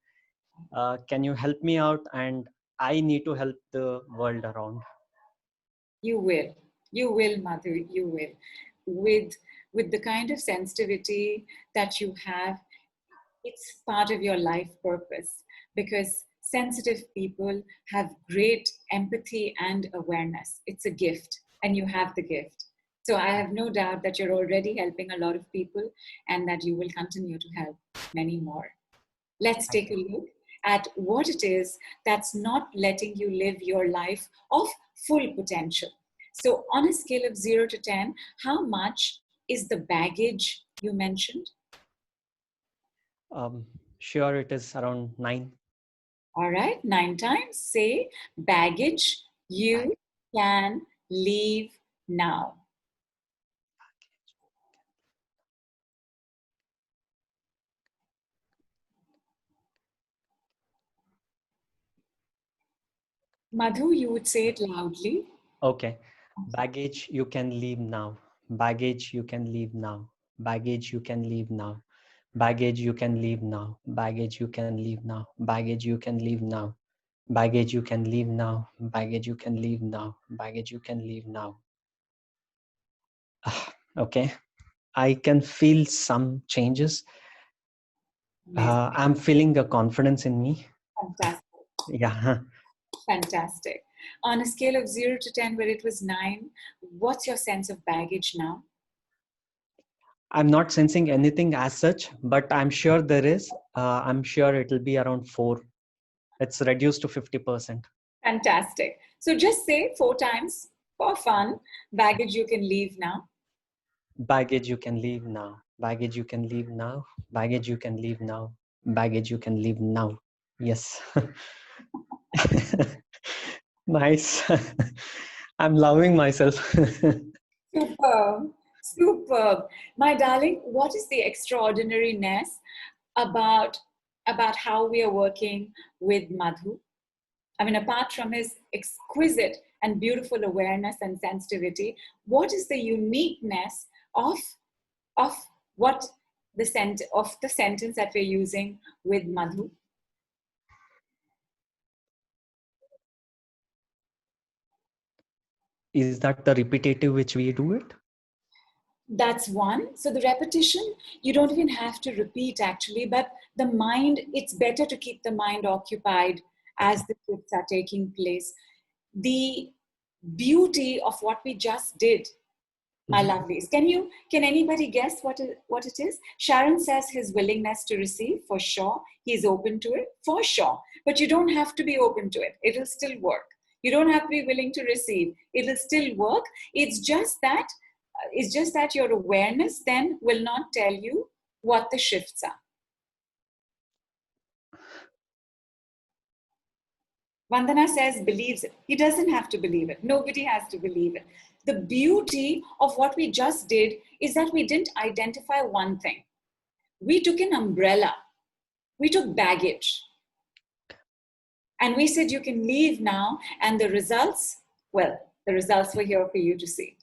Can you help me out? And I need to help the world around. You will, Madhu, you will. With the kind of sensitivity that you have, it's part of your life purpose, because sensitive people have great empathy and awareness. It's a gift, and you have the gift. So I have no doubt that you're already helping a lot of people and that you will continue to help many more. Let's take a look at what it is that's not letting you live your life of full potential. So, on a scale of 0 to 10, how much is the baggage you mentioned? Sure, it is around 9. All right, 9 times. Say, baggage you can leave now. Madhu, you would say it loudly. Okay. Baggage you can leave now. Baggage you can leave now. Baggage you can leave now. Baggage you can leave now. Baggage you can leave now. Baggage you can leave now. Baggage you can leave now. Baggage you can leave now. Baggage you can leave now. Okay. I can feel some changes. I'm feeling the confidence in me. Fantastic. Yeah. Fantastic. On a scale of 0 to 10, where it was 9, what's your sense of baggage now? I'm not sensing anything as such, but I'm sure there is. I'm sure it'll be around 4. It's reduced to 50%. Fantastic. So just say 4 times for fun, baggage you can leave now. Baggage you can leave now. Baggage you can leave now. Baggage you can leave now. Baggage you can leave now. Yes. Nice. I'm loving myself. Superb. Superb. My darling, what is the extraordinariness about how we are working with Madhu? I mean, apart from his exquisite and beautiful awareness and sensitivity, what is the uniqueness of what the sentence that we're using with Madhu? Is that the repetitive which we do it? That's one. So the repetition, you don't even have to repeat actually, but the mind, it's better to keep the mind occupied as the shifts are taking place. The beauty of what we just did, my lovelies. Can anybody guess what it is? Sharon says his willingness to receive, for sure. He's open to it, for sure. But you don't have to be open to it. It'll still work. You don't have to be willing to receive. It'll still work. It's just that your awareness then will not tell you what the shifts are. Vandana says believes it. He doesn't have to believe it. Nobody has to believe it. The beauty of what we just did is that we didn't identify one thing. We took an umbrella. We took baggage. And we said, you can leave now. And the results, well, the results were here for you to see.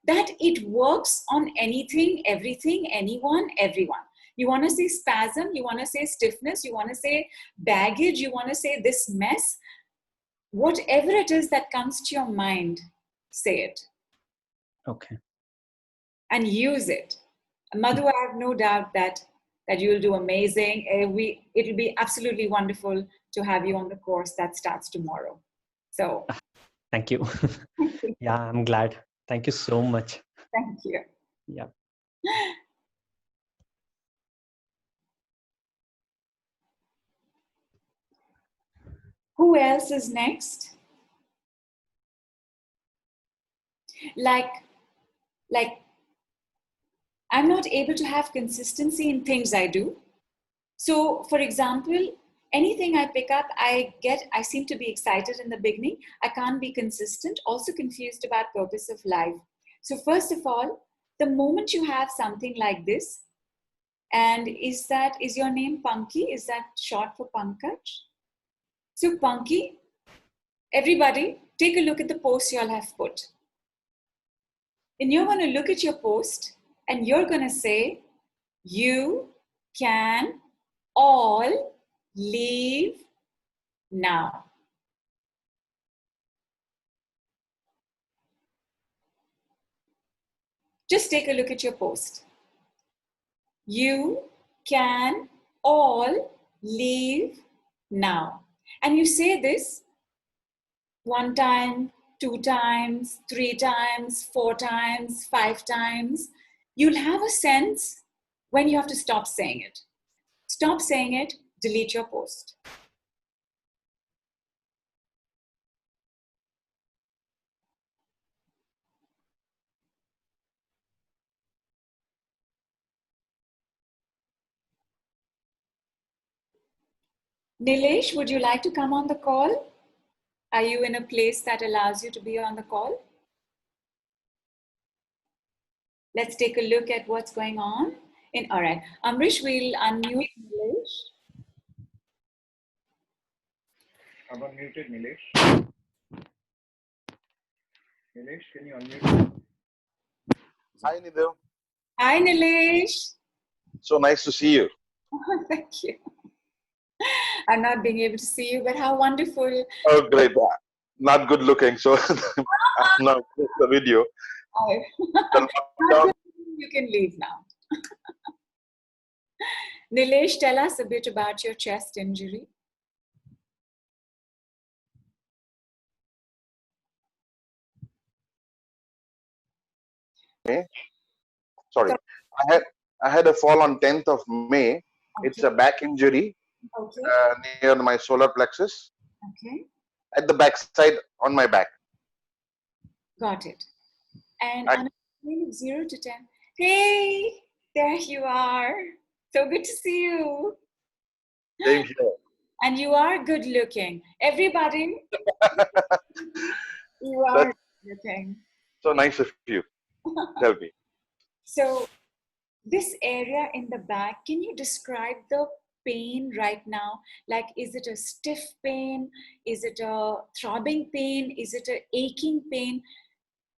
That it works on anything, everything, anyone, everyone. You want to say spasm, you want to say stiffness, you want to say baggage, you want to say this mess. Whatever it is that comes to your mind, say it. Okay. And use it. Madhu, I have no doubt that you'll do amazing. It'll be absolutely wonderful to have you on the course that starts tomorrow. So. Thank you. Yeah, I'm glad. Thank you so much. Thank you. Yeah. Who else is next? Like I'm not able to have consistency in things I do. So, for example, anything I pick up, I seem to be excited in the beginning. I can't be consistent, also confused about purpose of life. So first of all, the moment you have something like this, and is your name Punky? Is that short for Pankaj? So Punky, everybody, take a look at the post you all have put. And you're going to look at your post and you're going to say, you can all leave now. Just take a look at your post. You can all leave now. And you say this 1 time, 2 times, 3 times, 4 times, 5 times. You'll have a sense when you have to stop saying it. Stop saying it, delete your post. Nilesh, would you like to come on the call? Are you in a place that allows you to be on the call? Let's take a look at what's going on. All right, Amrish, we'll unmute Nilesh. I'm unmuted, Nilesh. Nilesh, can you unmute? Hi, Nidhu. Hi, Nilesh. So nice to see you. Thank you. I'm not being able to see you, but how wonderful. Oh, great. Not good looking, so I'm not the video. You can leave now. Nilesh, tell us a bit about your chest injury. Sorry, I had a fall on 10th of May. Okay. It's a back injury near my solar plexus. Okay. At the back side on my back. Got it. And on a scale of 0 to 10, hey, there you are. So good to see you. Same here. And you are good looking. Everybody, you are good looking. So nice of you. Tell me. So this area in the back, can you describe the pain right now? Like, is it a stiff pain? Is it a throbbing pain? Is it a aching pain?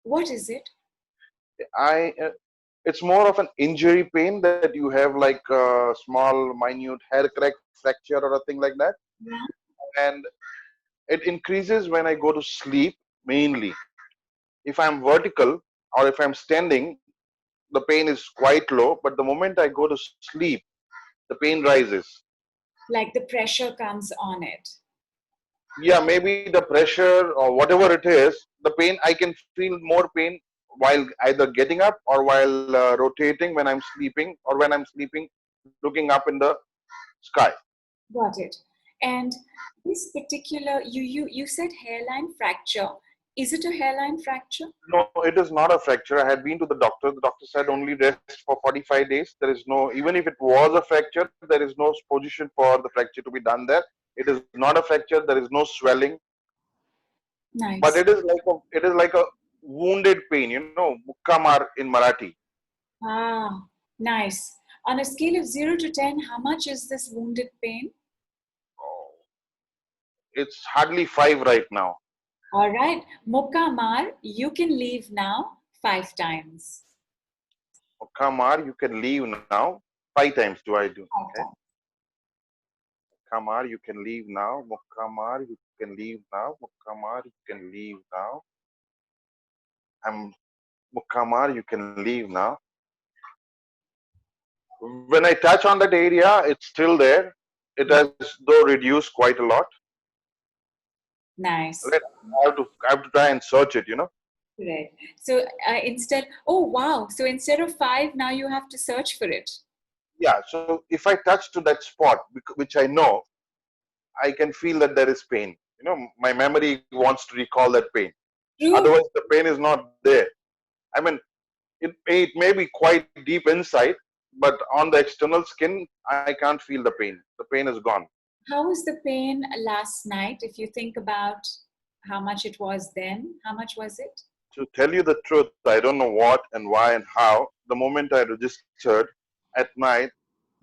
What is it? It's more of an injury pain that you have like a small, minute hair crack, fracture, or a thing like that. Yeah. And it increases when I go to sleep mainly. If I'm vertical or if I'm standing, the pain is quite low. But the moment I go to sleep, the pain rises. Like the pressure comes on it. Yeah, maybe the pressure or whatever it is, the pain, I can feel more pain while either getting up or while rotating when I'm sleeping, or when I'm sleeping looking up in the sky. Got it. And this particular, you said hairline fracture. Is it a hairline fracture? No, it is not a fracture. I had been to the doctor. The doctor said only rest for 45 days. There is no, even if it was a fracture, there is no position for the fracture to be done there. It is not a fracture. There is no swelling, but Nice. it is like a wounded pain. You know, mukkamar in Marathi. Ah, nice. On a scale of 0 to 10, how much is this wounded pain? It's hardly 5 right now. All right. Mukkamar, you can leave now 5 times. Mukkamar, you can leave now. 5 times do I do? Okay. Mukkamar, you can leave now. Mukkamar, you can leave now. Mukkamar, you can leave now. Mukkamar, you can leave now. When I touch on that area, it's still there. It has though reduced quite a lot. Nice. I have to try and search it, you know. Right. So oh wow. So instead of 5, now you have to search for it. Yeah. So if I touch to that spot, which I know, I can feel that there is pain. You know, my memory wants to recall that pain. True. Otherwise, the pain is not there. I mean, it may be quite deep inside, but on the external skin, I can't feel the pain. The pain is gone. How was the pain last night? If you think about how much it was then, how much was it? To tell you the truth, I don't know what and why and how. The moment I registered at night,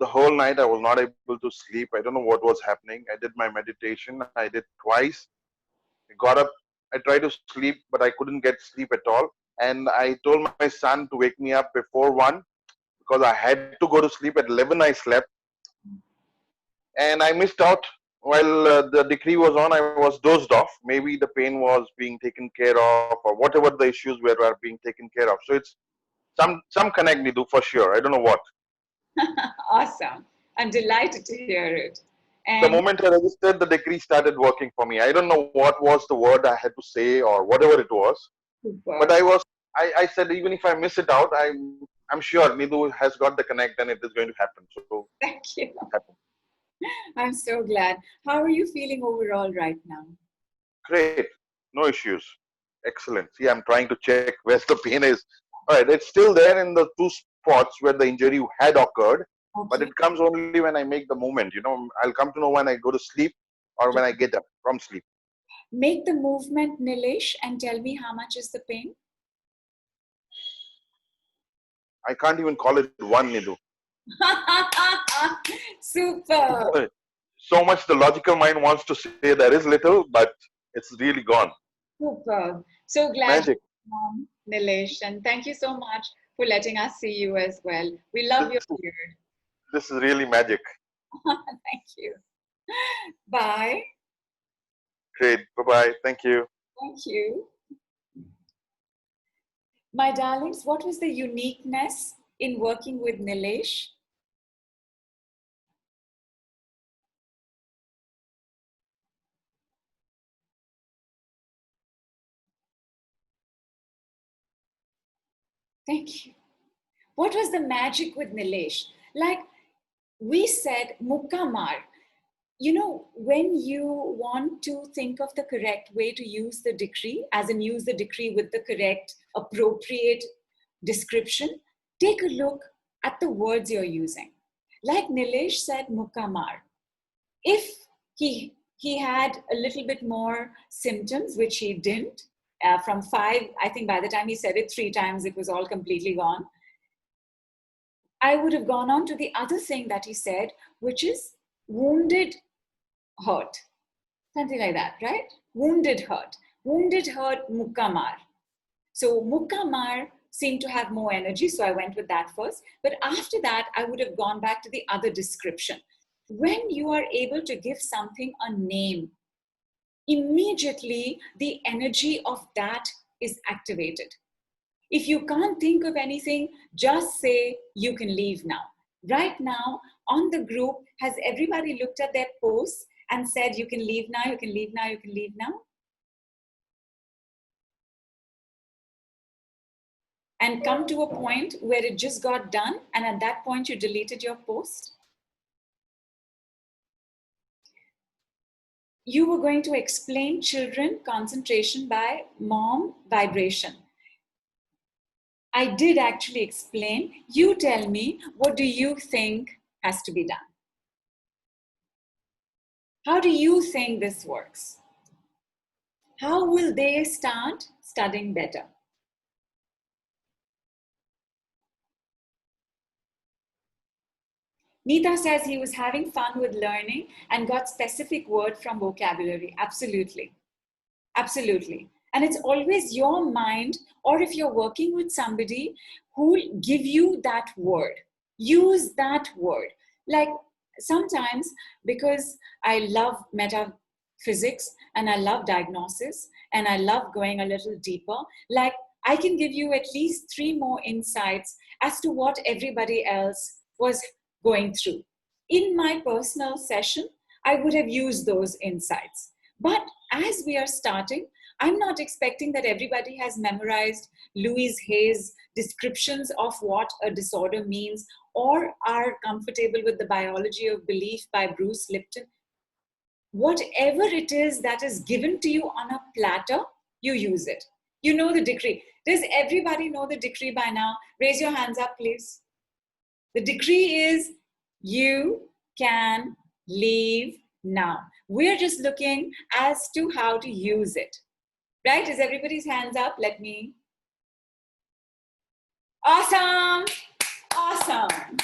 the whole night I was not able to sleep. I don't know what was happening. I did my meditation. I did twice. I got up. I tried to sleep, but I couldn't get sleep at all. And I told my son to wake me up before 1 because I had to go to sleep at 11. I slept. And I missed out. While the decree was on, I was dozed off. Maybe the pain was being taken care of, or whatever the issues were being taken care of. So it's some connect, Nidhu, for sure. I don't know what. Awesome. I'm delighted to hear it. The And moment I registered, the decree started working for me. I don't know what was the word I had to say or whatever it was. super. But I said, even if I miss it out, I'm sure Nidhu has got the connect and it is going to happen. So Thank you. happen. I'm so glad. How are you feeling overall right now? Great. No issues. Excellent. See, I'm trying to check where the pain is. All right. It's still there in the 2 spots where the injury had occurred, but Okay. it comes only when I make the movement. You know, I'll come to know when I go to sleep or when I get up from sleep. Make the movement, Nilesh, and tell me how much is the pain? I can't even call it 1, Nidhu. Super. So much the logical mind wants to say there is little, but it's really gone. Super. So glad Magic. you're on, Nilesh, and thank you so much for letting us see you as well. We love your beard. This is really magic. Thank you. Bye. Great. Bye-bye. Thank you. Thank you. My darlings, what was the uniqueness in working with Nilesh? Thank you. What was the magic with Nilesh? Like we said, Mukkamar. You know, when you want to think of the correct way to use the decree, as in use the decree with the correct, appropriate description, take a look at the words you're using. Like Nilesh said, Mukkamar. If he had a little bit more symptoms, which he didn't, from 5, I think by the time he said it 3 times, it was all completely gone. I would have gone on to the other thing that he said, which is wounded, hurt. Something like that, right? Wounded, hurt. Wounded, hurt, Mukamar. So Mukamar seemed to have more energy, so I went with that first. But after that, I would have gone back to the other description. When you are able to give something a name, immediately the energy of that is activated. If you can't think of anything, just say you can leave now. Right now, on the group, has everybody looked at their posts and said you can leave now, you can leave now, you can leave now? And come to a point where it just got done, and at that point you deleted your post? You were going to explain children concentration by mom vibration. I did actually explain. You tell me, what do you think has to be done? How do you think this works? How will they start studying better? Neeta says he was having fun with learning and got specific word from vocabulary. Absolutely. Absolutely. And it's always your mind, or if you're working with somebody who will give you that word, use that word. Like sometimes, because I love metaphysics and I love diagnosis and I love going a little deeper, like I can give you at least 3 more insights as to what everybody else was going through. In my personal session, I would have used those insights. But as we are starting, I'm not expecting that everybody has memorized Louise Hay's descriptions of what a disorder means or are comfortable with the biology of belief by Bruce Lipton. Whatever it is that is given to you on a platter, you use it. You know the decree. Does everybody know the decree by now? Raise your hands up, please. The decree is you can leave now. We're just looking as to how to use it. Right? Is everybody's hands up? Let me. Awesome. Awesome.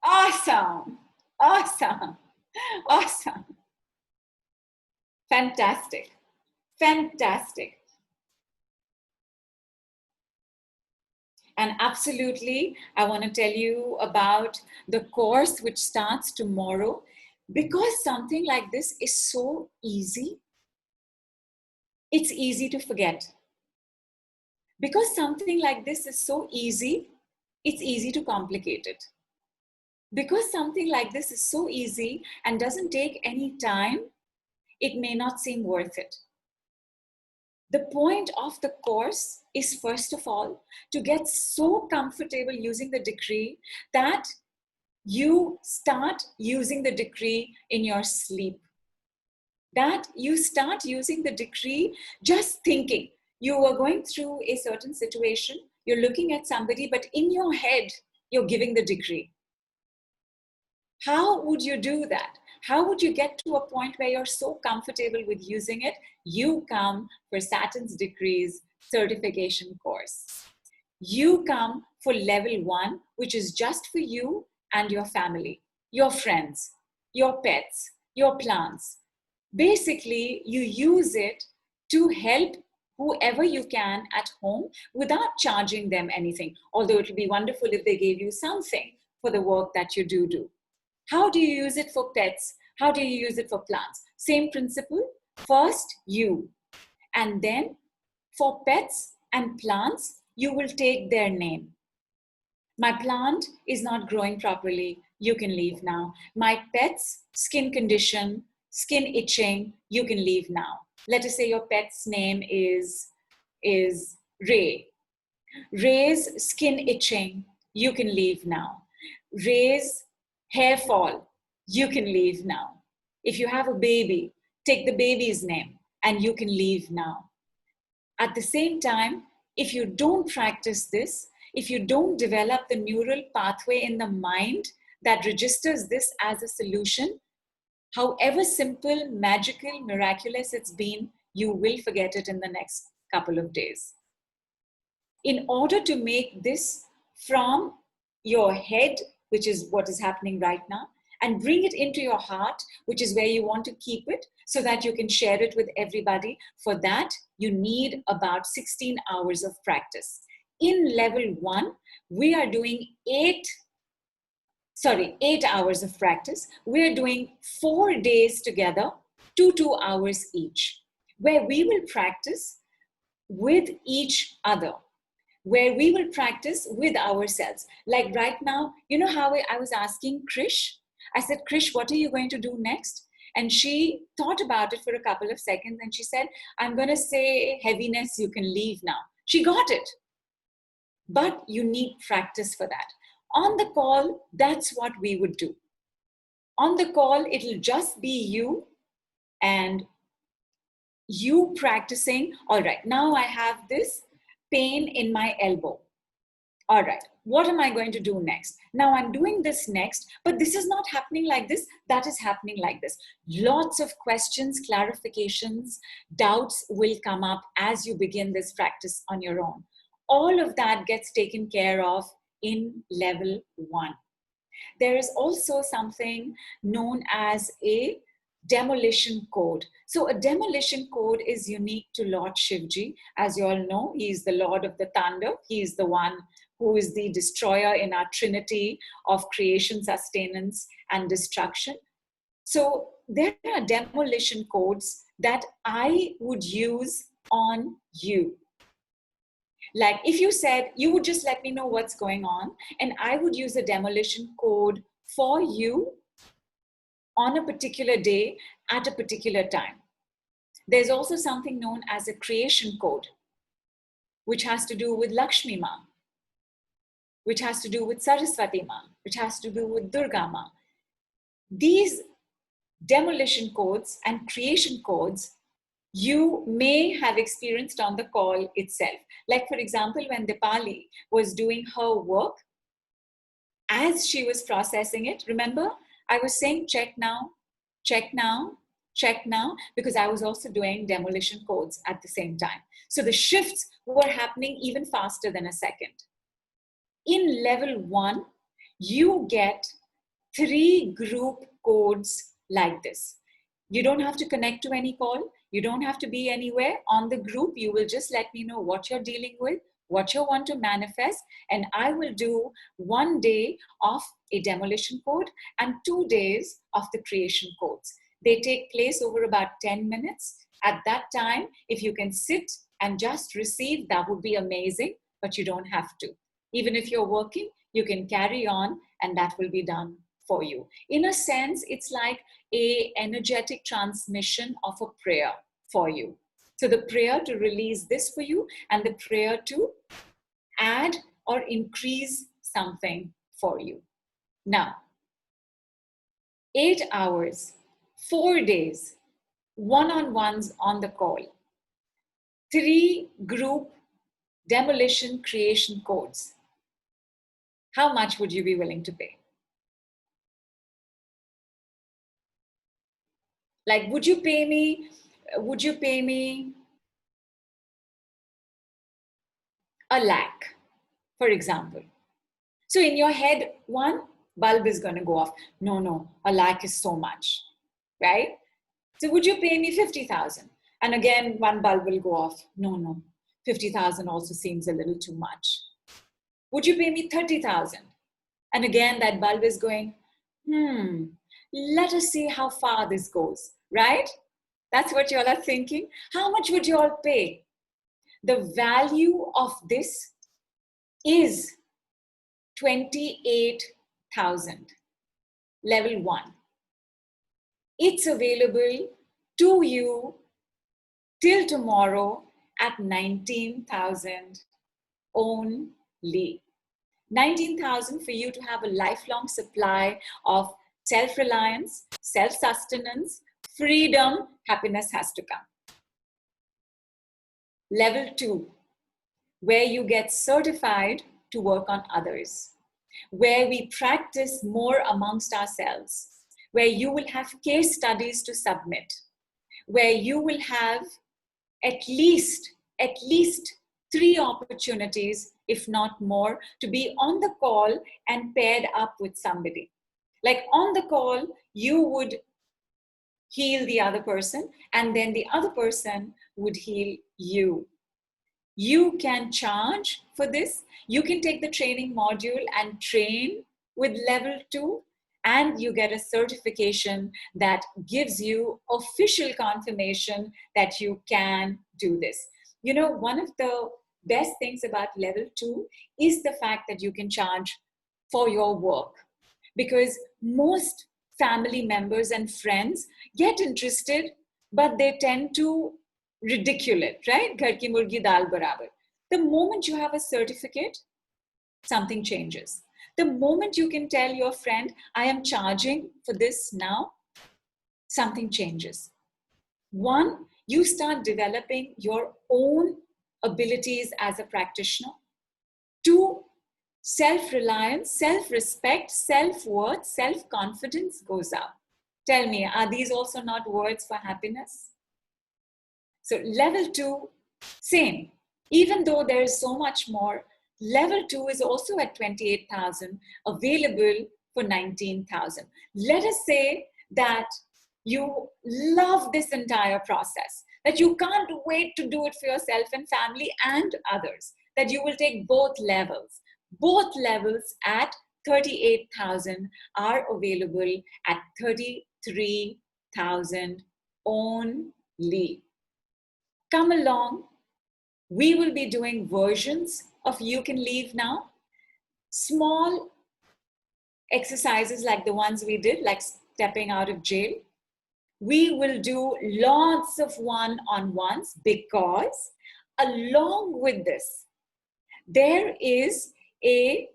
Awesome. Awesome. Awesome. Fantastic. Fantastic. And absolutely, I want to tell you about the course which starts tomorrow. Because something like this is so easy, it's easy to forget. Because something like this is so easy, it's easy to complicate it. Because something like this is so easy and doesn't take any time, it may not seem worth it. The point of the course is, first of all, to get so comfortable using the decree that you start using the decree in your sleep. That you start using the decree just thinking. You are going through a certain situation, you're looking at somebody, but in your head, you're giving the decree. How would you do that? How would you get to a point where you're so comfortable with using it? You come for Saturn's Decrees certification course. You come for level 1, which is just for you and your family, your friends, your pets, your plants. Basically, you use it to help whoever you can at home without charging them anything. Although it would be wonderful if they gave you something for the work that you do. How do you use it for pets? How do you use it for plants? Same principle. First, you. And then for pets and plants, you will take their name. My plant is not growing properly. You can leave now. My pet's skin condition, skin itching, you can leave now. Let us say your pet's name is Ray. Ray's skin itching, you can leave now. Ray's hair fall, you can leave now. If you have a baby, take the baby's name and you can leave now. At the same time, if you don't practice this, if you don't develop the neural pathway in the mind that registers this as a solution, however simple, magical, miraculous it's been, you will forget it in the next couple of days. In order to make this from your head which is what is happening right now, and bring it into your heart, which is where you want to keep it, so that you can share it with everybody. For that, you need about 16 hours of practice. In level 1, we are doing 8 hours of practice. We're doing 4 days together, 2 hours each, where we will practice with each other, where we will practice with ourselves. Like right now, you know how I was asking Krish? I said, Krish, what are you going to do next? And she thought about it for a couple of seconds and she said, I'm going to say heaviness, you can leave now. She got it. But you need practice for that. On the call, that's what we would do. On the call, it'll just be you and you practicing. All right, now I have this pain in my elbow. All right, what am I going to do next? Now I'm doing this next, but this is not happening like this. That is happening like this. Lots of questions, clarifications, doubts will come up as you begin this practice on your own. All of that gets taken care of in level 1. There is also something known as a demolition code. So a demolition code is unique to Lord Shivji. As you all know, he is the Lord of the Thunder. He is the one who is the destroyer in our trinity of creation, sustenance, and destruction. So there are demolition codes that I would use on you. Like if you said, you would just let me know what's going on, and I would use a demolition code for you on a particular day at a particular time. There's also something known as a creation code, which has to do with Lakshmi Ma, which has to do with Saraswati Ma, which has to do with Durga Ma. These demolition codes and creation codes you may have experienced on the call itself. Like for example, when Dipali was doing her work, as she was processing it, remember, I was saying check now, check now, check now, because I was also doing demolition codes at the same time. So the shifts were happening even faster than a second. In level 1, you get 3 group codes like this. You don't have to connect to any call. You don't have to be anywhere on the group. You will just let me know what you're dealing with, what you want to manifest, and I will do 1 day of a demolition code and 2 days of the creation codes. They take place over about 10 minutes. At that time, if you can sit and just receive, that would be amazing, but you don't have to. Even if you're working, you can carry on and that will be done for you. In a sense, it's like an energetic transmission of a prayer for you. So the prayer to release this for you and the prayer to add or increase something for you. Now, 8 hours, 4 days, one-on-ones on the call, 3 group demolition creation codes. How much would you be willing to pay? Like, would you pay me 1 lakh, for example? So in your head, one bulb is going to go off. No, 1 lakh is so much, right? So would you pay me 50,000? And again, one bulb will go off. No, 50,000 also seems a little too much. Would you pay me 30,000? And again, that bulb is going, let us see how far this goes, right? That's what you all are thinking. How much would you all pay? The value of this is 28,000, level 1. It's available to you till tomorrow at 19,000 only. 19,000 for you to have a lifelong supply of self-reliance, self-sustenance, freedom, happiness has to come. Level 2, where you get certified to work on others, where we practice more amongst ourselves, where you will have case studies to submit, where you will have at least 3 opportunities, if not more, to be on the call and paired up with somebody. Like on the call, you would heal the other person, and then the other person would heal you. You can charge for this. You can take the training module and train with level 2, and you get a certification that gives you official confirmation that you can do this. You know, one of the best things about level 2 is the fact that you can charge for your work, because most family members and friends get interested, but they tend to ridicule it, right? Ghar ki murgi dal barabar. The moment you have a certificate, something changes. The moment you can tell your friend, I am charging for this now, something changes. One, you start developing your own abilities as a practitioner. 2, self-reliance, self-respect, self-worth, self-confidence goes up. Tell me, are these also not words for happiness? So level 2, same. Even though there is so much more, level 2 is also at 28,000, available for 19,000. Let us say that you love this entire process, that you can't wait to do it for yourself and family and others, that you will take both levels. Both levels at 38,000 are available at 33,000 only. Come along. We will be doing versions of You Can Leave Now. Small exercises like the ones we did, like stepping out of jail. We will do lots of one-on-ones, because along with this, there is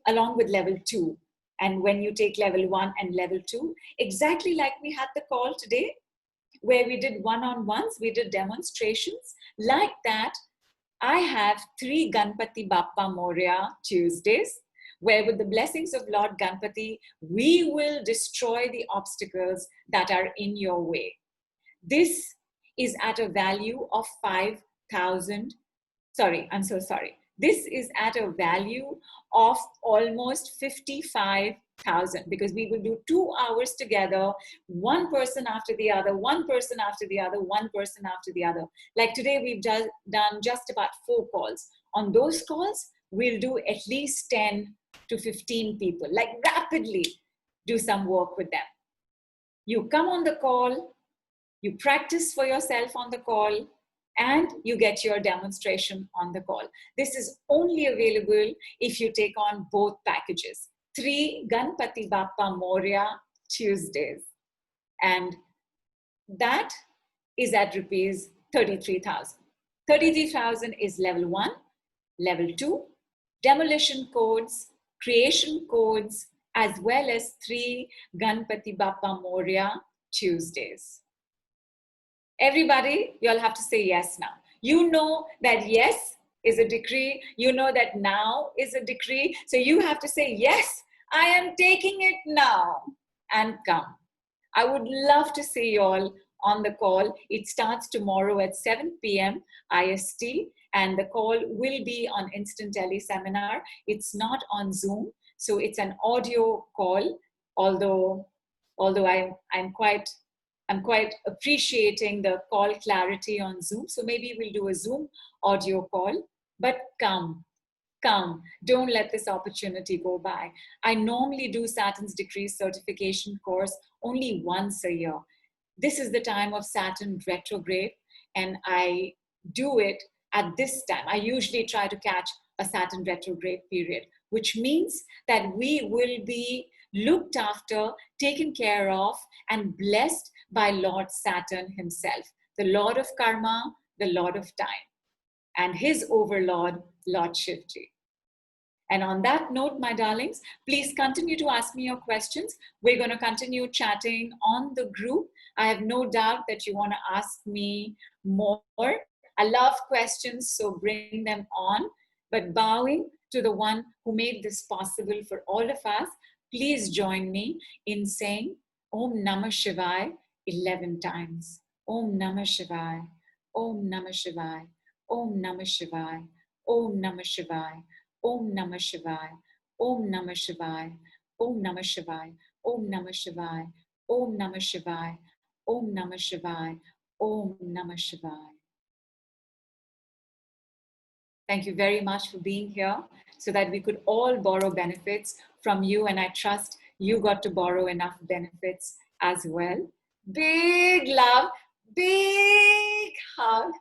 along with level 2. And when you take level 1 and level 2, exactly like we had the call today, where we did one-on-ones, we did demonstrations, like that, I have 3 Ganpati Bappa Moria Tuesdays, where with the blessings of Lord Ganpati, we will destroy the obstacles that are in your way. This is at a value of 5,000. Sorry, I'm so sorry. This is at a value of almost 55,000, because we will do 2 hours together, one person after the other, one person after the other, one person after the other. Like today, we've done just about 4 calls. On those calls, we'll do at least 10 to 15 people, like rapidly do some work with them. You come on the call, you practice for yourself on the call, and you get your demonstration on the call. This is only available if you take on both packages. 3 Ganpati Bappa Moria Tuesdays. And that is at rupees 33,000. 33,000 is level 1, level 2, demolition codes, creation codes, as well as 3 Ganpati Bappa Moria Tuesdays. Everybody, you'll have to say yes now. You know that yes is a decree. You know that now is a decree. So you have to say, yes, I am taking it now, and come. I would love to see you all on the call. It starts tomorrow at 7 p.m. IST, and the call will be on Instant Tele Seminar. It's not on Zoom, so it's an audio call, although I'm quite appreciating the call clarity on Zoom. So maybe we'll do a Zoom audio call, but come. Don't let this opportunity go by. I normally do Saturn's Decrees certification course only once a year. This is the time of Saturn retrograde, and I do it at this time. I usually try to catch a Saturn retrograde period, which means that we will be looked after, taken care of, and blessed by Lord Saturn himself, the Lord of Karma, the Lord of Time, and his overlord, Lord Shivji. And on that note, my darlings, please continue to ask me your questions. We're going to continue chatting on the group. I have no doubt that you want to ask me more. I love questions, so bring them on. But bowing to the one who made this possible for all of us, please join me in saying Om Namah Shivaya 11 times. Om Namah Shivaya, Om Namah Shivaya, Om Namah Shivaya, Om Namah Shivaya. Om Namah Shivaya. Om Namah Shivaya. Om Namah Shivaya. Om Namah Shivaya. Om Namah Shivaya. Om Namah Shivaya. Om Namah Shivaya. Thank you very much for being here so that we could all borrow benefits from you. And I trust you got to borrow enough benefits as well. Big love, big hug.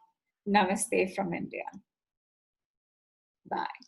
Namaste from India. Bye.